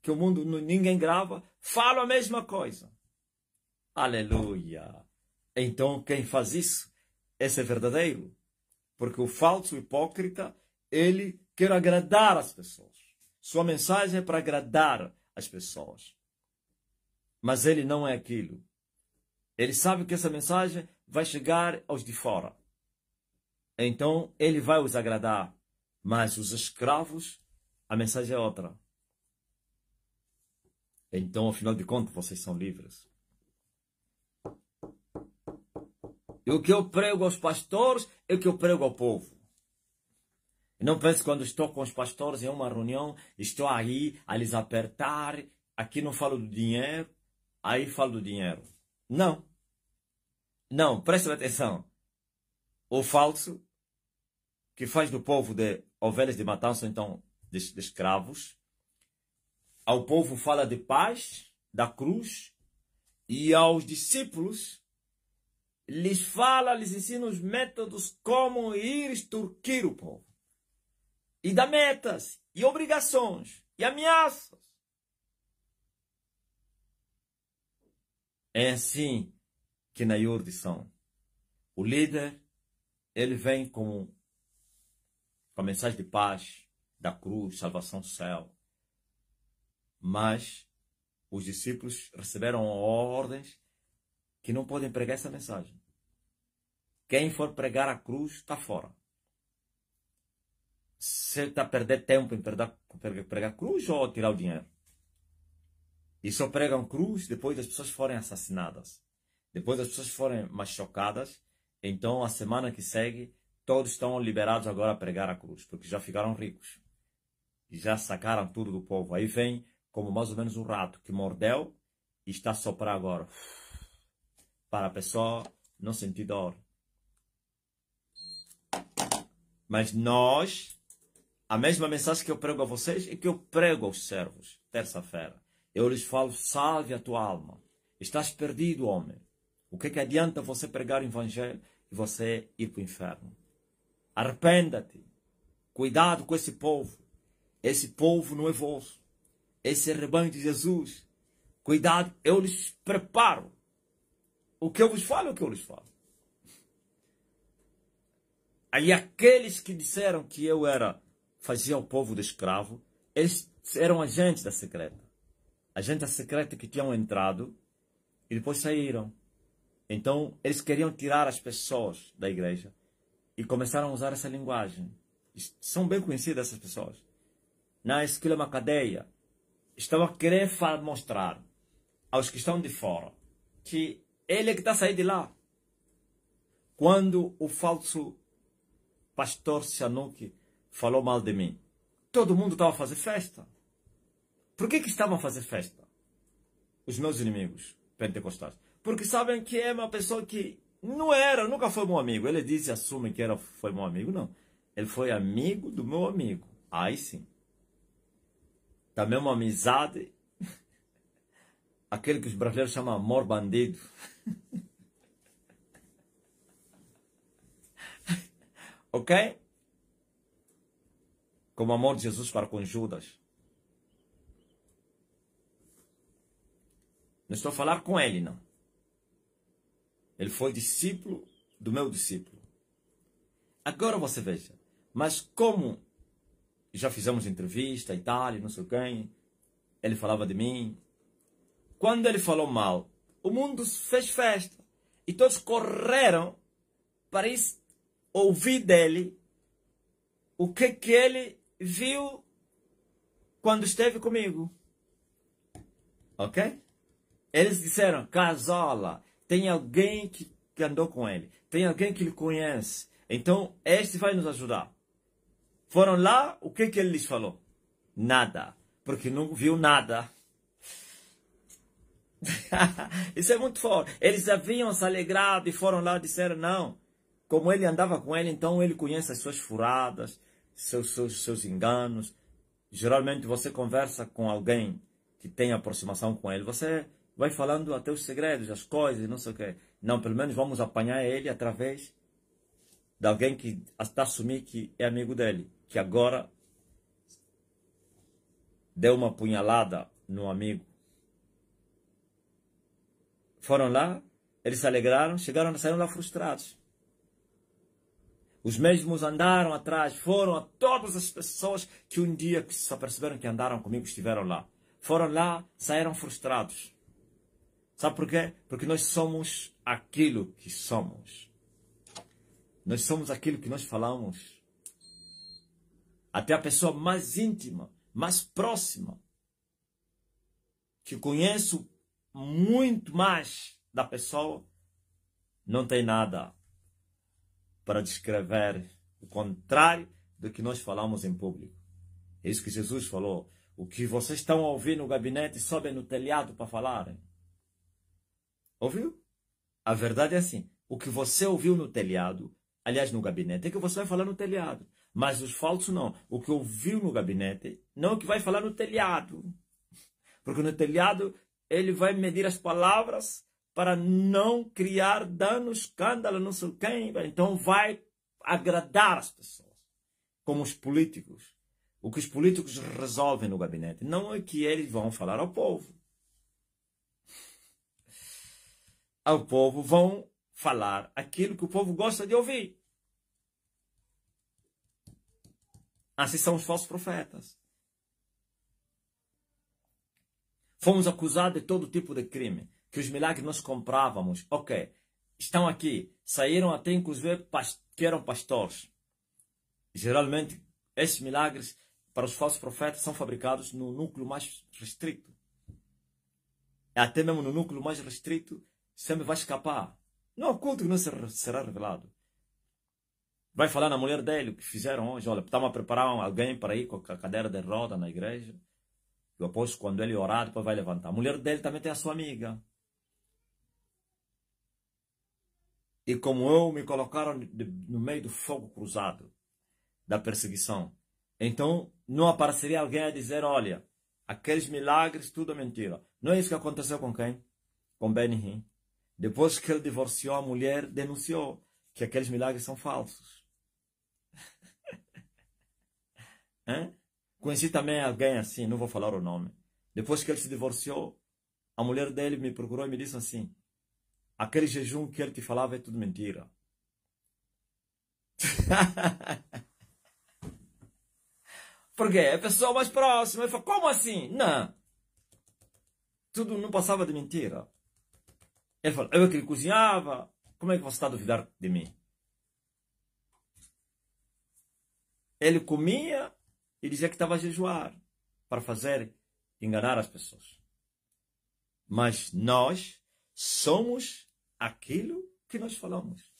que o mundo ninguém grava, falo a mesma coisa. Aleluia! Então quem faz isso, esse é verdadeiro. Porque o falso hipócrita, ele quer agradar as pessoas. Sua mensagem é para agradar as pessoas. Mas ele não é aquilo. Ele sabe que essa mensagem vai chegar aos de fora. Então ele vai os agradar. Mas os escravos a mensagem é outra. Então, afinal de contas, vocês são livres. E o que eu prego aos pastores é o que eu prego ao povo. E não pense quando estou com os pastores em uma reunião, estou aí a lhes apertar. Aqui não falo do dinheiro, aí falo do dinheiro. Não. Não, prestem atenção. O falso, que faz do povo de ovelhas de matança, então de escravos, ao povo fala de paz, da cruz, e aos discípulos lhes fala, lhes ensina os métodos como ir extorquir o povo. E dá metas, e obrigações, e ameaças. É assim que na Iordição, o líder, ele vem com a mensagem de paz, da cruz, salvação do céu. Mas os discípulos receberam ordens que não podem pregar essa mensagem. Quem for pregar a cruz está fora. Você está a perder tempo em pregar cruz ou tirar o dinheiro? E só pregam cruz depois das pessoas forem assassinadas. Depois das pessoas forem machucadas. Então, a semana que segue, todos estão liberados agora a pregar a cruz. Porque já ficaram ricos. E já sacaram tudo do povo. Aí vem como mais ou menos um rato que mordeu e está a soprar agora. Para a pessoa não sentir dor. Mas nós, a mesma mensagem que eu prego a vocês é que eu prego aos servos. Terça-feira. Eu lhes falo, salve a tua alma. Estás perdido, homem. O que adianta você pregar o evangelho e você ir para o inferno? Arrependa-te. Cuidado com esse povo. Esse povo não é vosso. Esse é rebanho de Jesus. Cuidado, eu lhes preparo. O que eu vos falo é o que eu lhes falo. Aí aqueles que disseram que eu fazia o povo de escravo, eles eram agentes da secreta. Agentes da secreta que tinham entrado e depois saíram. Então, eles queriam tirar as pessoas da igreja e começaram a usar essa linguagem. São bem conhecidas essas pessoas. Na esquina uma cadeia, estão a querer mostrar aos que estão de fora que ele é que está a sair de lá. Quando o falso pastor Sihanouk falou mal de mim, todo mundo estava a fazer festa. Por que estavam a fazer festa? Os meus inimigos pentecostais. Porque sabem que é uma pessoa que nunca foi meu amigo. Ele diz e assume que foi meu amigo. Não. Ele foi amigo do meu amigo. Aí sim. Também uma amizade. Aquele que os brasileiros chamam amor bandido. Ok? Como o amor de Jesus para com Judas. Não estou a falar com ele, não. Ele foi discípulo do meu discípulo. Agora você veja. Mas como já fizemos entrevista e tal, e não sei quem, ele falava de mim. Quando ele falou mal, o mundo fez festa. E todos correram para ouvir dele o que ele viu quando esteve comigo. Ok? Eles disseram, Casola, tem alguém que andou com ele. Tem alguém que ele conhece. Então, este vai nos ajudar. Foram lá, o que ele lhes falou? Nada. Porque não viu nada. Isso é muito forte. Eles haviam se alegrado e foram lá e disseram, não. Como ele andava com ele, então ele conhece as suas furadas, seus enganos. Geralmente você conversa com alguém que tem aproximação com ele. Você vai falando até os segredos, as coisas, não sei o quê. Não, pelo menos vamos apanhar ele através de alguém que está a assumir que é amigo dele. Que agora deu uma punhalada no amigo. Foram lá, eles se alegraram, saíram lá frustrados. Os mesmos andaram atrás, foram a todas as pessoas que um dia se aperceberam que andaram comigo, estiveram lá. Foram lá, saíram frustrados. Sabe por quê? Porque nós somos aquilo que somos. Nós somos aquilo que nós falamos. Até a pessoa mais íntima mais próxima, que conheço muito mais da pessoa, não tem nada para descrever o contrário do que nós falamos em público. É isso que Jesus falou. O que vocês estão a ouvir no gabinete, sobem no telhado para falarem. Ouviu? A verdade é assim. O que você ouviu no telhado, aliás, no gabinete, é que você vai falar no telhado. Mas os falsos não. O que ouviu no gabinete, não é o que vai falar no telhado. Porque no telhado, ele vai medir as palavras para não criar dano, escândalo, não sei quem. Então vai agradar as pessoas. Como os políticos. O que os políticos resolvem no gabinete não é que eles vão falar ao povo. Ao povo vão falar aquilo que o povo gosta de ouvir. Assim são os falsos profetas. Fomos acusados de todo tipo de crime. Que os milagres nós comprávamos. Ok, estão aqui. Saíram até inclusive que eram pastores. Geralmente, esses milagres para os falsos profetas são fabricados no núcleo mais restrito. Até mesmo no núcleo mais restrito, sempre vai escapar. Não oculto que não será revelado. Vai falar na mulher dele o que fizeram hoje. Olha, estamos a preparar alguém para ir com a cadeira de roda na igreja. E o apóstolo, quando ele orar, depois vai levantar. A mulher dele também tem a sua amiga. E como eu, me colocaram no meio do fogo cruzado, da perseguição. Então, não apareceria alguém a dizer, olha, aqueles milagres, tudo é mentira. Não é isso que aconteceu com quem? Com Benihim. Depois que ele divorciou, a mulher denunciou que aqueles milagres são falsos. Conheci também alguém assim, não vou falar o nome. Depois que ele se divorciou, a mulher dele me procurou e me disse assim, aquele jejum que ele te falava é tudo mentira. Porque é a pessoa mais próxima. Ele fala, como assim? Não. Tudo não passava de mentira. Ele falou, eu é que ele cozinhava. Como é que você está a duvidar de mim? Ele comia e dizia que estava a jejuar para enganar as pessoas. Mas nós somos aquilo que nós falamos.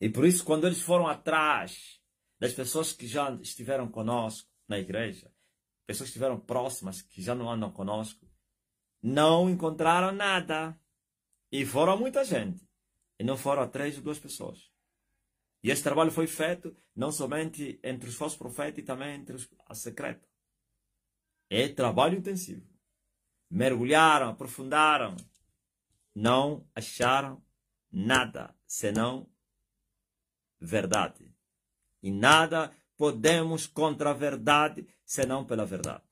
E por isso, quando eles foram atrás das pessoas que já estiveram conosco na igreja, pessoas que estiveram próximas, que já não andam conosco, não encontraram nada. E foram a muita gente. E não foram a 3 ou 2 pessoas. E esse trabalho foi feito não somente entre os falsos profetas e também entre a secreta. É trabalho intensivo. Mergulharam, aprofundaram. Não acharam nada senão verdade. E nada podemos contra a verdade senão pela verdade.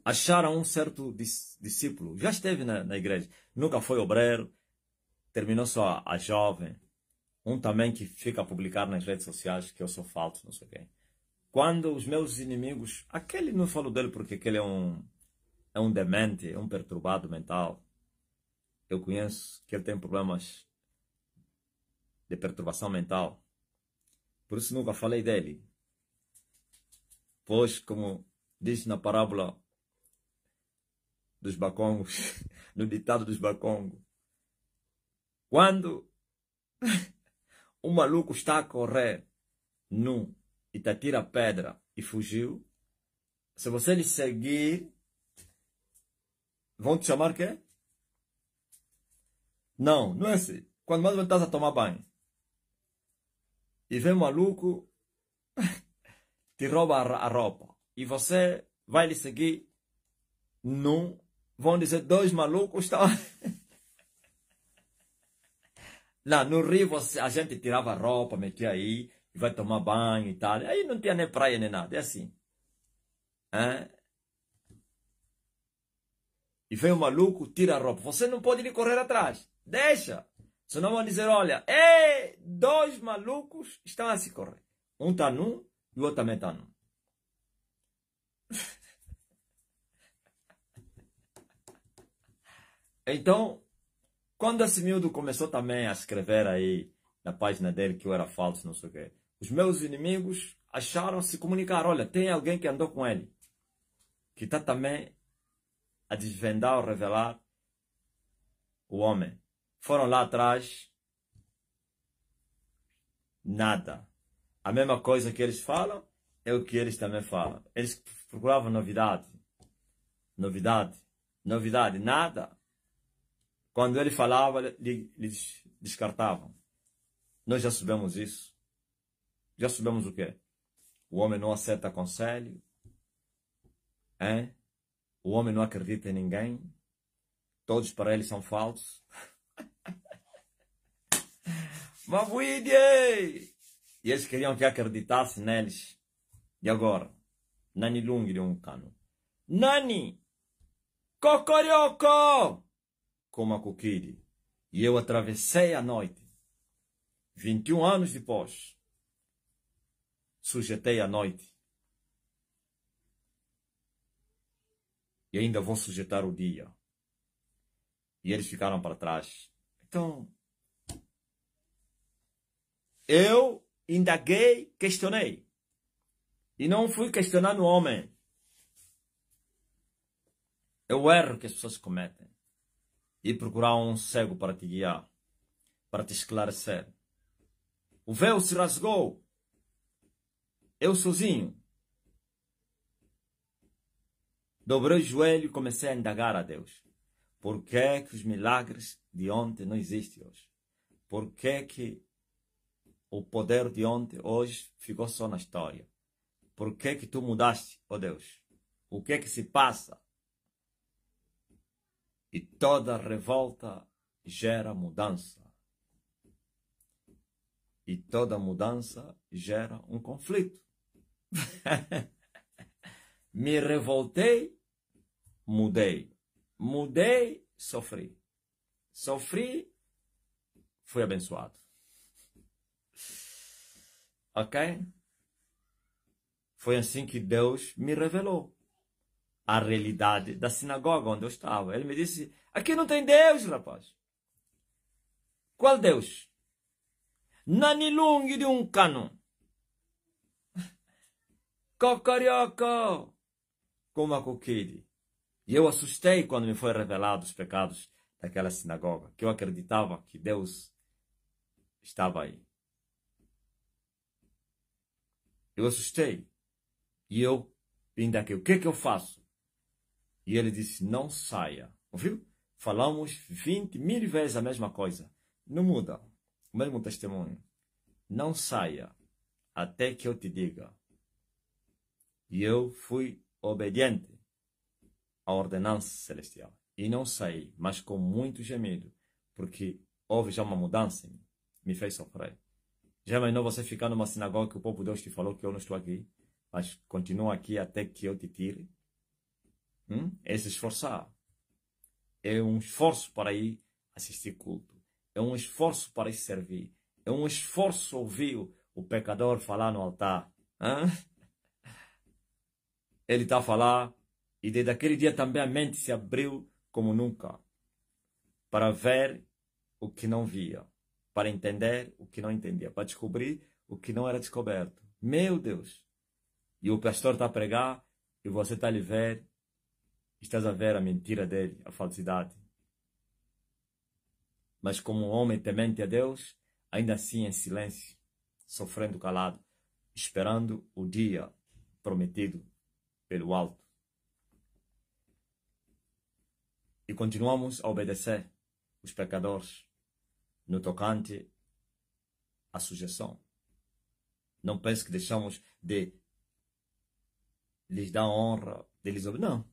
Acharam um certo discípulo, já esteve na igreja, nunca foi obreiro, terminou só a jovem. Um também que fica a publicar nas redes sociais que eu sou falso, não sei quem. Quando os meus inimigos, aquele não falo dele porque aquele é um demente, é um perturbado mental. Eu conheço que ele tem problemas de perturbação mental. Por isso nunca falei dele. Pois, como diz na parábola dos bacongos, no ditado dos bacongos, quando um maluco está a correr nu e te atira a pedra e fugiu, se você lhe seguir, vão te chamar quê? Não, não é assim. Quando mais estás a tomar banho e vem um maluco, te rouba a roupa e você vai lhe seguir, não, vão dizer 2 malucos estavam... Lá no Rio a gente tirava a roupa, metia aí, e vai tomar banho e tal. Aí não tinha nem praia nem nada, é assim. E vem o maluco, tira a roupa. Você não pode lhe correr atrás. Deixa. Senão vão dizer, olha, 2 malucos estão a se correr. Um está nu e o outro também está nu. Então, quando esse miúdo começou também a escrever aí na página dele que eu era falso, não sei o quê, os meus inimigos acharam, se comunicaram, olha, tem alguém que andou com ele, que está também a desvendar ou revelar o homem. Foram lá atrás, nada. A mesma coisa que eles falam é o que eles também falam. Eles procuravam novidade, novidade, novidade, nada. Quando ele falava, eles descartavam. Nós já soubemos isso. Já soubemos o quê? O homem não aceita conselho. Hein? O homem não acredita em ninguém. Todos para ele são falsos. Mabuide! E eles queriam que acreditasse neles. E agora? Nani Lung de um cano. Nani! Cocorioco! Como a Kukiri. E eu atravessei a noite. 21 anos depois. Sujeitei a noite. E ainda vou sujeitar o dia. E eles ficaram para trás. Então, eu indaguei, questionei. E não fui questionar no homem. É o erro que as pessoas cometem. E procurar um cego para te guiar, para te esclarecer. O véu se rasgou. Eu sozinho. Dobrei o joelho e comecei a indagar a Deus. Por que os milagres de ontem não existem hoje? Por que o poder de ontem hoje ficou só na história? Por que tu mudaste, ó Deus? O que se passa? E toda revolta gera mudança. E toda mudança gera um conflito. Me revoltei, mudei. Mudei, sofri. Sofri, fui abençoado. Ok? Foi assim que Deus me revelou a realidade da sinagoga onde eu estava. Ele me disse, aqui não tem Deus, rapaz. Qual Deus? Nanilung de um cano. Cocorioco. Como a Kukiri. E eu assustei quando me foi revelado os pecados daquela sinagoga. Que eu acreditava que Deus estava aí. Eu assustei. E eu vim daqui. O que eu faço? E ele disse, não saia. Ouviu? Falamos 20.000 vezes a mesma coisa. Não muda. O mesmo testemunho. Não saia até que eu te diga. E eu fui obediente à ordenança celestial. E não saí, mas com muito gemido. Porque houve já uma mudança em mim. Me fez sofrer. Já imaginou você ficar numa sinagoga que o povo de Deus te falou que eu não estou aqui? Mas continua aqui até que eu te tire? É se esforçar. É um esforço para ir assistir culto. É um esforço para ir servir. É um esforço ouvir o pecador falar no altar. Ele está a falar e desde aquele dia também a mente se abriu como nunca. Para ver o que não via. Para entender o que não entendia. Para descobrir o que não era descoberto. Meu Deus! E o pastor está a pregar e você está a lhe ver. Estás a ver a mentira dele, a falsidade. Mas como um homem temente a Deus, ainda assim em silêncio, sofrendo calado, esperando o dia prometido pelo alto. E continuamos a obedecer os pecadores no tocante à sujeição. Não pense que deixamos de lhes dar honra, de lhes obedecer. Não.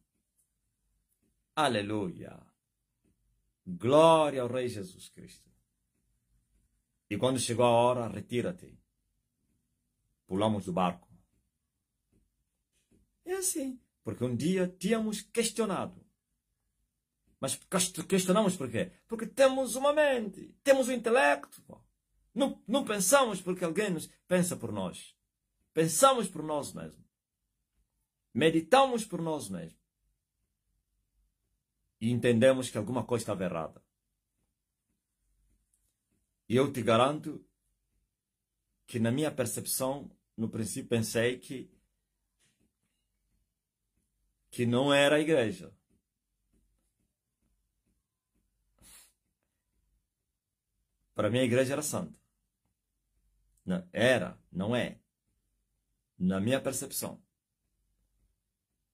Aleluia! Glória ao Rei Jesus Cristo. E quando chegou a hora, retira-te. Pulamos do barco. É assim. Porque um dia tínhamos questionado. Mas questionamos por quê? Porque temos uma mente. Temos um intelecto. Não pensamos porque alguém nos pensa por nós. Pensamos por nós mesmos. Meditamos por nós mesmos. E entendemos que alguma coisa estava errada. E eu te garanto que na minha percepção no princípio, pensei que não era a igreja. Para mim, a igreja era santa. Não, era, não é. Na minha percepção.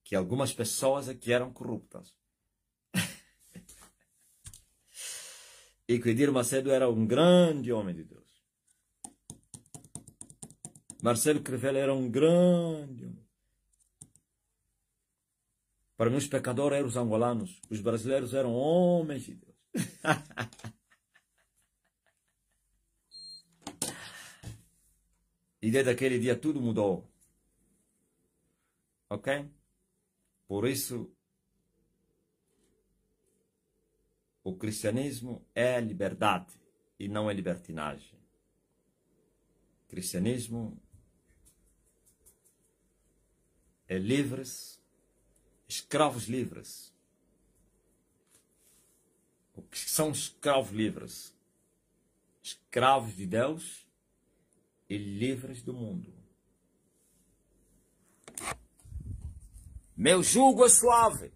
Que algumas pessoas é que eram corruptas. E que o Edir Macedo era um grande homem de Deus. Marcelo Crivella era um grande homem. Para mim, os pecadores eram os angolanos. Os brasileiros eram homens de Deus. E desde aquele dia tudo mudou. Ok? Por isso, o cristianismo é liberdade e não é libertinagem. Cristianismo é livres, escravos livres. O que são escravos livres? Escravos de Deus e livres do mundo. Meu jugo é suave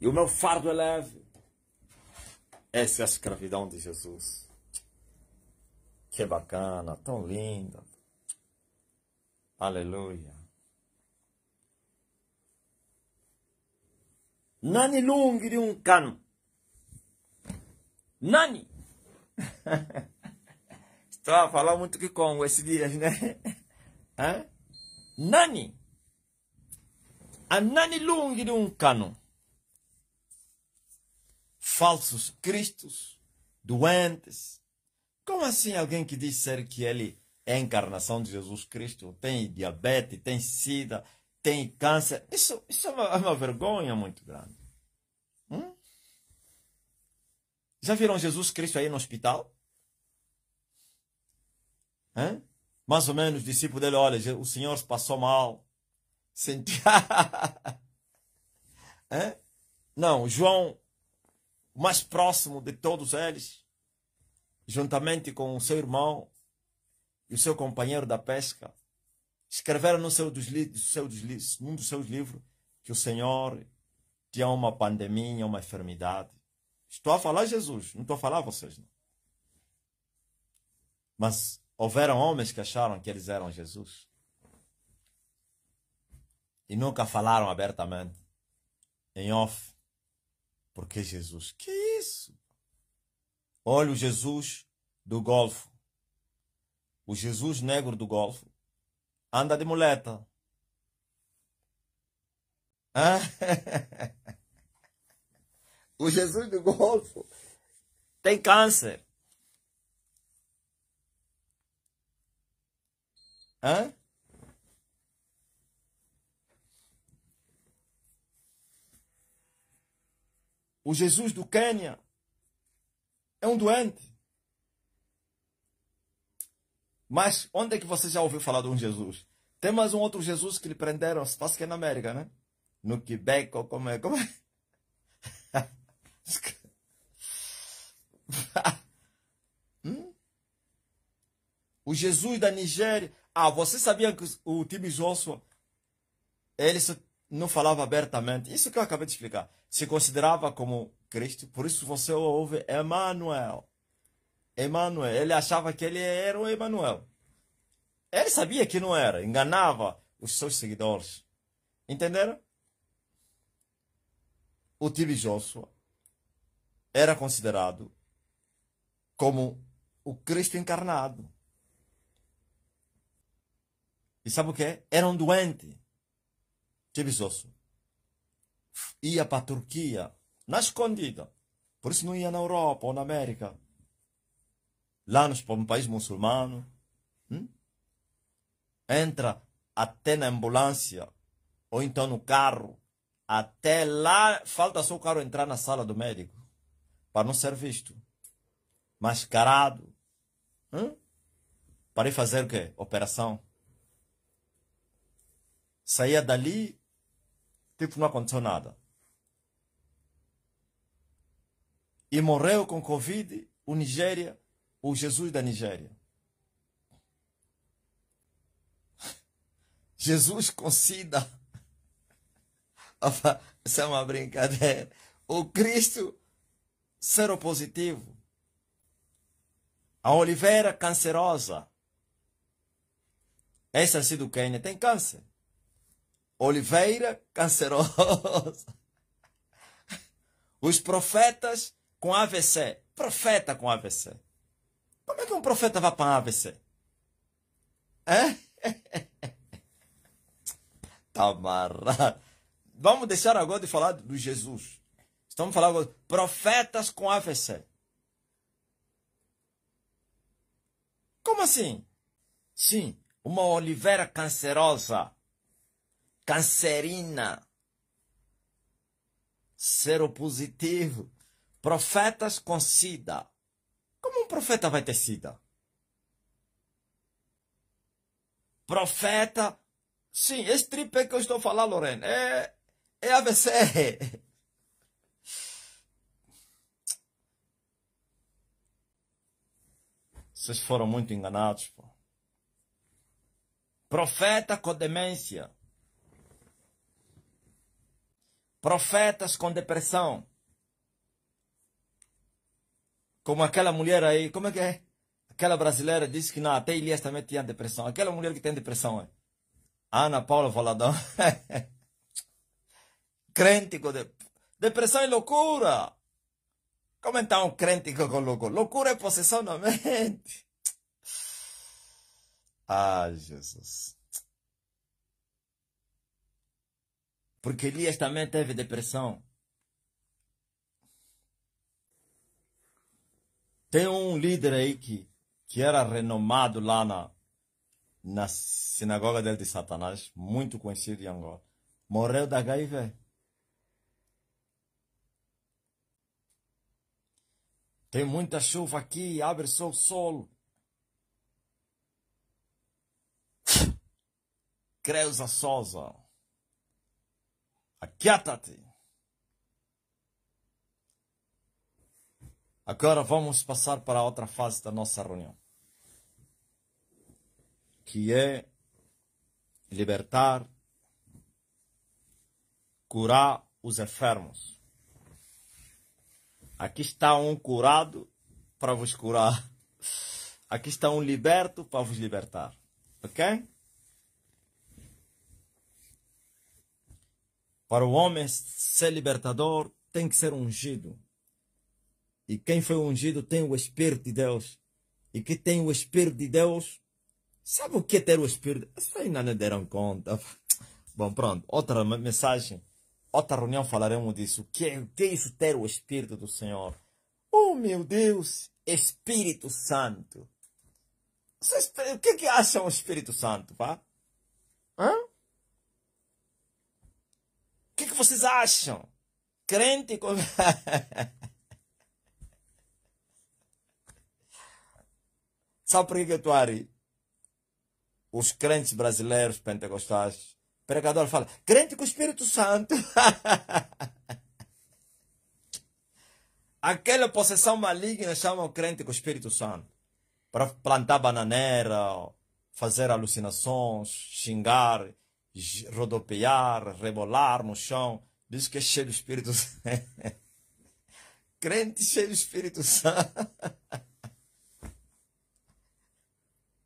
e o meu fardo é leve. Essa é a escravidão de Jesus. Que bacana, tão linda. Aleluia. Nani lunghi di un cano. Nani. Estou a falar muito que Congo esses dias, né? Hã? Nani. A nani lunghi di un cano. Falsos cristos, doentes. Como assim alguém que diz ser que ele é a encarnação de Jesus Cristo, tem diabetes, tem sida, tem câncer? Isso é uma vergonha muito grande. Já viram Jesus Cristo aí no hospital? Mais ou menos, o discípulo dele, olha, o Senhor se passou mal. Sentia... Não, João, o mais próximo de todos eles, juntamente com o seu irmão e o seu companheiro da pesca, escreveram num dos seus livros que o Senhor tinha uma pandemia, uma enfermidade. Estou a falar Jesus, não estou a falar vocês. Não. Mas houveram homens que acharam que eles eram Jesus. E nunca falaram abertamente, em off. Porque Jesus, que isso? Olha o Jesus do Golfo. O Jesus negro do Golfo anda de muleta. O Jesus do Golfo tem câncer. O Jesus do Quênia é um doente. Mas onde é que você já ouviu falar de um Jesus? Tem mais um outro Jesus que lhe prenderam, se passa que é na América, né? No Quebec, ou como é? O Jesus da Nigéria. Ah, você sabia que o Tibi Joshua, ele não falava abertamente. Isso que eu acabei de explicar. Se considerava como Cristo, por isso você ouve Emmanuel. Emmanuel, ele achava que ele era o Emmanuel. Ele sabia que não era, enganava os seus seguidores. Entenderam? O Tibi Joshua era considerado como o Cristo encarnado. E sabe o que é? Era um doente. Tibi Joshua ia para a Turquia, na escondida. Por isso não ia na Europa ou na América. Lá no país muçulmano. Entra até na ambulância, ou então no carro. Até lá, falta só o carro entrar na sala do médico. Para não ser visto. Mascarado. Para ir fazer o quê? Operação. Saía dali, tipo, não aconteceu nada. E morreu com Covid o Jesus da Nigéria. Jesus considera. Opa, isso é uma brincadeira. O Cristo seropositivo. A oliveira cancerosa. Essa assim do Quênia tem câncer. Oliveira cancerosa. Os profetas com AVC. Profeta com AVC. Como é que um profeta vai para AVC? Tá amarrado. Vamos deixar agora de falar do Jesus. Estamos falando agora de profetas com AVC. Como assim? Sim, uma oliveira cancerosa, cancerina, seropositivo, profetas com SIDA. Como um profeta vai ter SIDA? Profeta, sim, esse tripé que eu estou falando, Lorena, é AVC. Vocês foram muito enganados, pô. Profeta com demência. Profetas com depressão. Como aquela mulher aí, como é que é? Aquela brasileira disse que não, até Elias também tinha depressão. Aquela mulher que tem depressão é Ana Paula Valadão. Crente com depressão e loucura. Como então um crente com loucura? Loucura é possessão da mente. Ah, Jesus. Porque Elias também teve depressão. Tem um líder aí que era renomado lá na sinagoga dele de Satanás, muito conhecido em Angola. Morreu da HIV. Tem muita chuva aqui, abre só o sol. Creuza Souza. Aquieta-te. Agora vamos passar para a outra fase da nossa reunião, que é libertar, curar os enfermos. Aqui está um curado para vos curar. Aqui está um liberto para vos libertar. Ok? Para o homem ser libertador, tem que ser ungido. E quem foi ungido tem o Espírito de Deus. E que tem o Espírito de Deus, sabe o que é ter o Espírito? Isso aí não deram conta. Bom, pronto. Outra mensagem. Outra reunião falaremos disso. O que é isso ter o Espírito do Senhor? Oh, meu Deus! Espírito Santo. Vocês, o que acham o Espírito Santo, pá? Hã? O que vocês acham? Crente com... Sabe por que eu estou a rir? Os crentes brasileiros pentecostais, pregador fala, crente com o Espírito Santo. Aquela possessão maligna chamam crente com o Espírito Santo. Para plantar bananeira, fazer alucinações, xingar, rodopiar, rebolar no chão. Diz que é cheio do Espírito Santo. Crente cheio do Espírito Santo.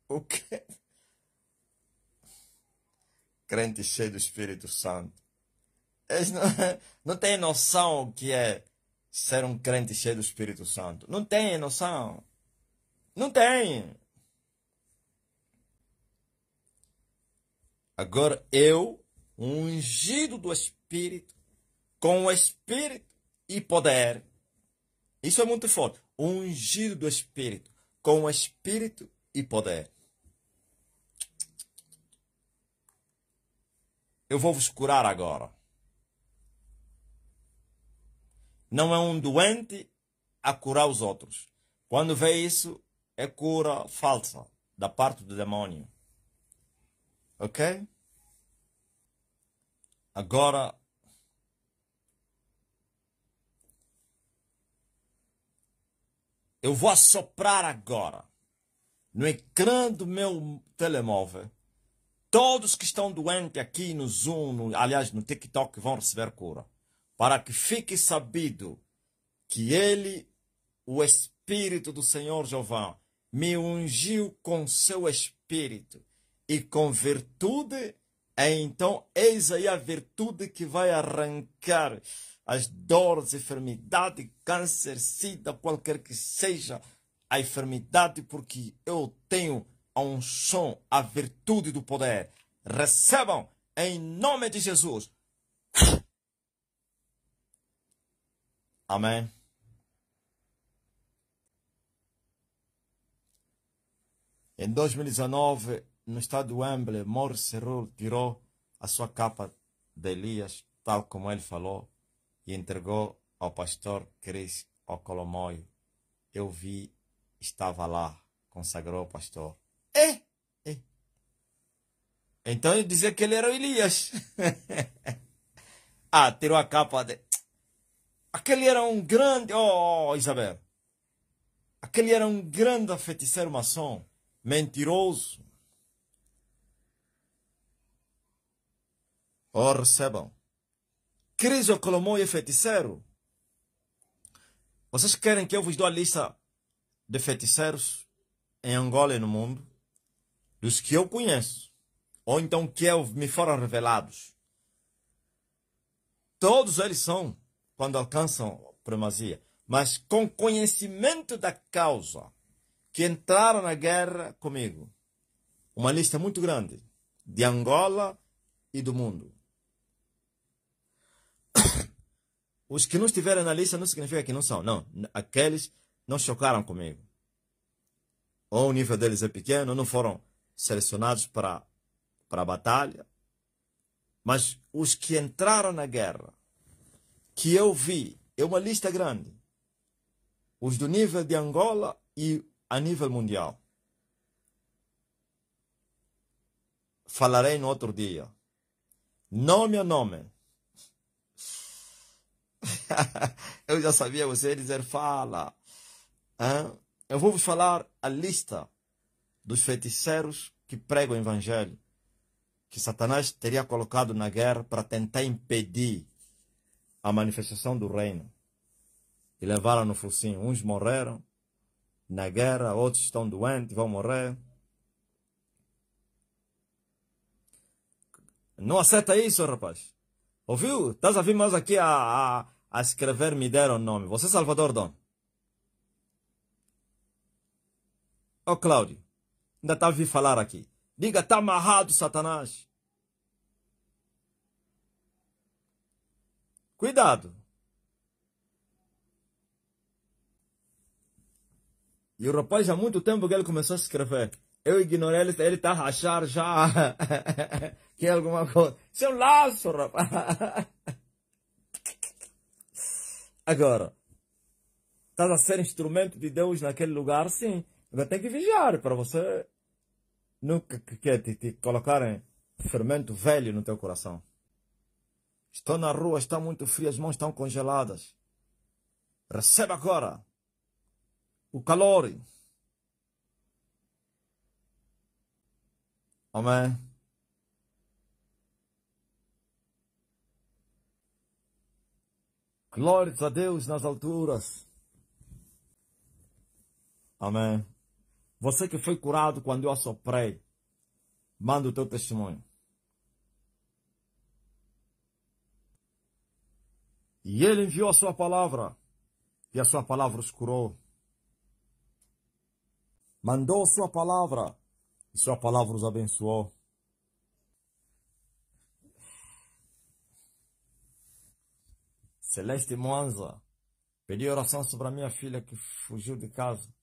O quê? Crente cheio do Espírito Santo. Eles não têm noção o que é ser um crente cheio do Espírito Santo. Não tem noção. Não tem. Agora eu, ungido do Espírito, com o Espírito e poder. Isso é muito forte. Ungido do Espírito, com o Espírito e poder. Eu vou vos curar agora. Não é um doente a curar os outros. Quando vê isso, é cura falsa da parte do demônio. Ok? Agora, eu vou assoprar agora no ecrã do meu telemóvel Todos que estão doentes aqui no Zoom, aliás, no TikTok, vão receber cura. Para que fique sabido que ele, o Espírito do Senhor Jeová, me ungiu com seu Espírito e com virtude, então eis aí a virtude que vai arrancar as dores, enfermidade, câncer, sida, qualquer que seja a enfermidade, porque eu tenho a unção, a virtude do poder. Recebam em nome de Jesus. Amém. Em 2019, no estado de Wembley, Maurice Rule tirou a sua capa de Elias, tal como ele falou, e entregou ao pastor Chris Okolomoyo. Eu vi, estava lá, consagrou o pastor. Então eu dizia que ele era o Elias. Tirou a capa de... Aquele era um grande... Oh, Isabel. Aquele era um grande feiticeiro maçom. Mentiroso. Oh, recebam. Chris Okolomoyo é feiticeiro. Vocês querem que eu vos dou a lista de feiticeiros em Angola e no mundo? Dos que eu conheço. Ou então que me foram revelados. Todos eles são, quando alcançam primazia, mas com conhecimento da causa, que entraram na guerra comigo. Uma lista muito grande, de Angola e do mundo. Os que não estiverem na lista não significa que não são. Não, aqueles não chocaram comigo. Ou o nível deles é pequeno, não foram selecionados para a batalha. Mas os que entraram na guerra, que eu vi, é uma lista grande. Os do nível de Angola e a nível mundial. Falarei no outro dia. Nome a nome. Eu já sabia você dizer fala. Eu vou vos falar a lista dos feiticeiros que pregam o evangelho, que Satanás teria colocado na guerra para tentar impedir a manifestação do reino. E levaram no focinho. Uns morreram na guerra, outros estão doentes, vão morrer. Não aceita isso, rapaz. Ouviu? Estás a vir mais aqui a escrever, me deram nome. Você é Salvador Dom. Ô Cláudio, ainda está a vir falar aqui. Diga, está amarrado, Satanás. Cuidado. E o rapaz, há muito tempo que ele começou a escrever. Eu ignorei ele está a rachar já. Que é alguma coisa. Isso é um laço, rapaz. Agora, estás a ser instrumento de Deus naquele lugar, sim. Agora tem que vigiar para você nunca te colocarem fermento velho no teu coração. Estou na rua, está muito frio, as mãos estão congeladas. Receba agora o calor. Amém. Glórias a Deus nas alturas. Amém. Você que foi curado quando eu assoprei, manda o teu testemunho. E ele enviou a sua palavra, e a sua palavra os curou. Mandou a sua palavra, e sua palavra os abençoou. Celeste Mwanza pediu oração sobre a minha filha que fugiu de casa.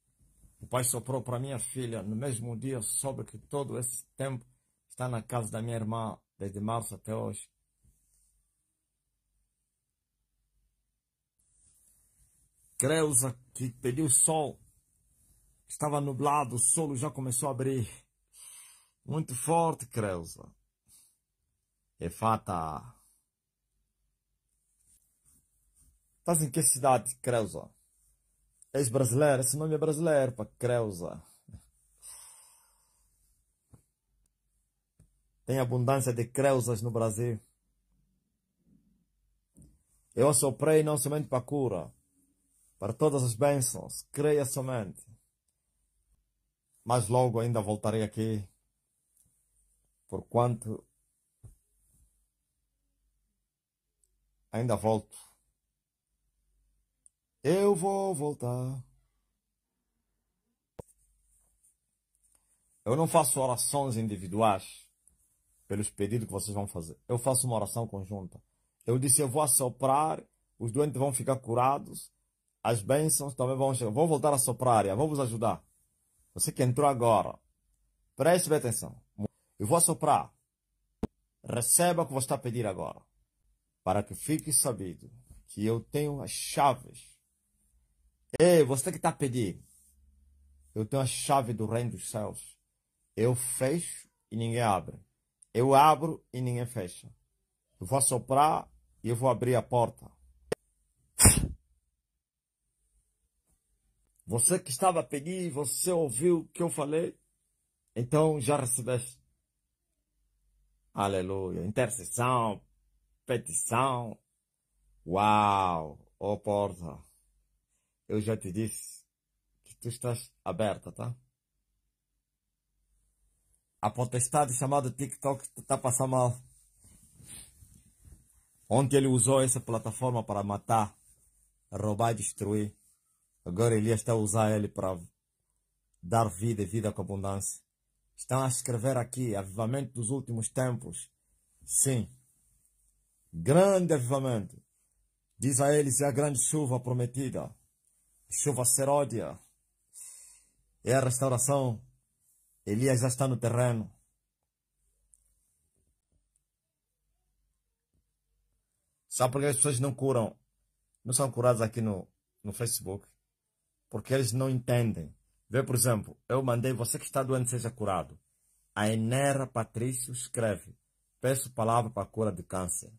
O pai soprou para minha filha. No mesmo dia soube que todo esse tempo está na casa da minha irmã, desde março até hoje. Creuza, que pediu sol. Estava nublado, o sol já começou a abrir. Muito forte, Creuza. Efata. Estás em que cidade, Creuza? És brasileiro? Esse nome é brasileiro, para Creuza. tem abundância de creusas no Brasil. Eu assoprei não somente para a cura, para todas as bênçãos. Creia somente. Mas logo ainda voltarei aqui, porquanto ainda volto. Eu vou voltar. Eu não faço orações individuais pelos pedidos que vocês vão fazer. Eu faço uma oração conjunta. Eu disse, eu vou assoprar, os doentes vão ficar curados, as bênçãos também vão chegar. Vou voltar a soprar, vou vos ajudar. Você que entrou agora, preste bem atenção. Eu vou assoprar. Receba o que você está a pedir agora. Para que fique sabido que eu tenho as chaves. Ei, você que está a pedir. Eu tenho a chave do reino dos céus. Eu fecho e ninguém abre. Eu abro e ninguém fecha. Eu vou assoprar e eu vou abrir a porta. Você que estava a pedir, você ouviu o que eu falei? Então já recebeste. Aleluia. Intercessão, petição. Uau! Oh porta. Eu já te disse que tu estás aberta, tá? A potestade chamada TikTok está passando mal. Ontem ele usou essa plataforma para matar, roubar e destruir. Agora ele está a usar ele para dar vida e vida com abundância. Estão a escrever aqui, avivamento dos últimos tempos. Sim. Grande avivamento. Diz a eles, é a grande chuva prometida. Chuva seródia. É a restauração. Elias já está no terreno. Sabe por que as pessoas não curam? Não são curadas aqui no Facebook? Porque eles não entendem. Vê, por exemplo, eu mandei, você que está doente seja curado. A Enera Patrício escreve, peço palavra para a cura de câncer.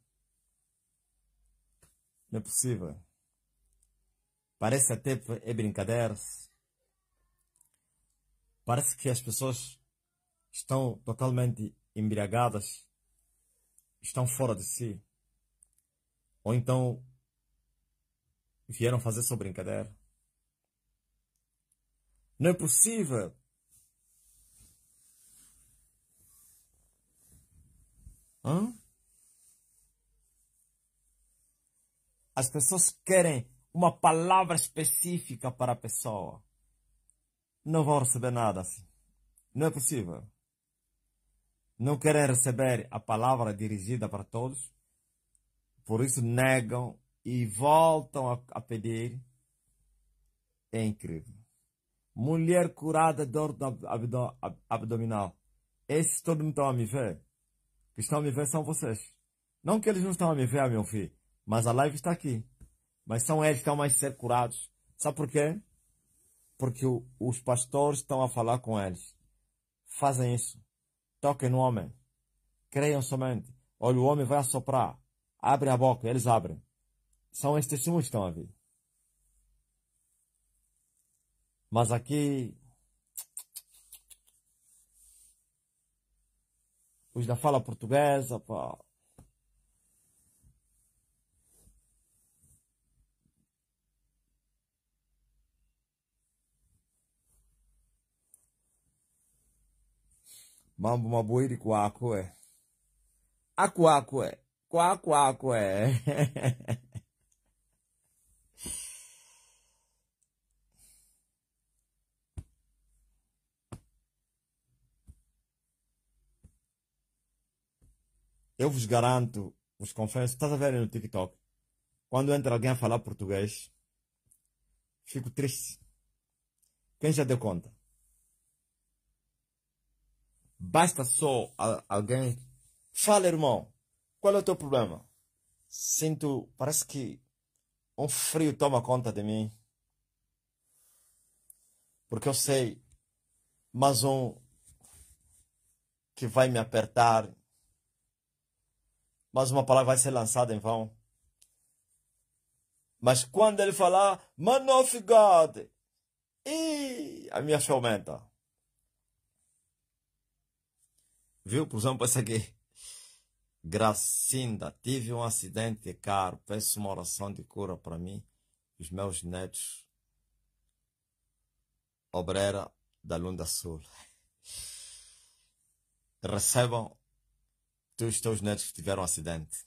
Não é possível. Parece até é brincadeiras. Parece que as pessoas estão totalmente embriagadas, estão fora de si. Ou então vieram fazer só brincadeira. Não é possível. Hã? As pessoas querem uma palavra específica para a pessoa. Não vão receber nada assim. Não é possível. Não querem receber a palavra dirigida para todos. Por isso negam e voltam a pedir. É incrível. Mulher curada de dor abdominal. Esses todos não estão a me ver. Que estão a me ver são vocês. Não que eles não estão a me ver, meu filho. Mas a live está aqui. Mas são eles que estão mais a ser curados. Sabe por quê? Porque os pastores estão a falar com eles. Fazem isso. Toquem no homem. Creiam somente. Olha, o homem vai assoprar. Abre a boca. Eles abrem. São estes testemunhos que estão a vir. Mas aqui, os da fala portuguesa, pá. Mambo mabuiri kwaku é. Aquaco é. Quaco é. Eu vos garanto, vos confesso, estás a ver no TikTok, quando entra alguém a falar português, fico triste. Quem já deu conta? Basta só alguém. Fala, irmão, qual é o teu problema? Sinto, parece que um frio toma conta de mim. Porque eu sei, mais um que vai me apertar. Mais uma palavra vai ser lançada em vão. Mas quando ele falar, Man of God, a minha fé aumenta. Viu? Por exemplo, essa aqui. Gracinda, tive um acidente de carro. Peço uma oração de cura para mim e os meus netos. Obreira da Lunda Sul. Recebam os teus netos que tiveram um acidente.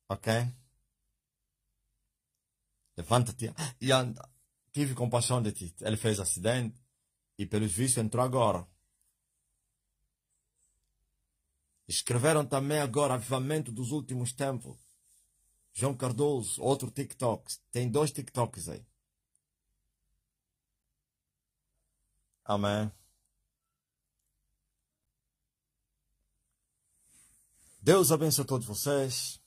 Ok? Levanta-te e anda. Tive compaixão de ti. Ele fez acidente e pelos vistos entrou agora. Escreveram também agora avivamento dos últimos tempos. João Cardoso, outro TikTok. Tem 2 TikToks aí. Amém. Deus abençoe todos vocês.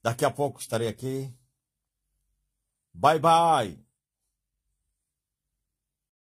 Daqui a pouco estarei aqui. Bye, bye.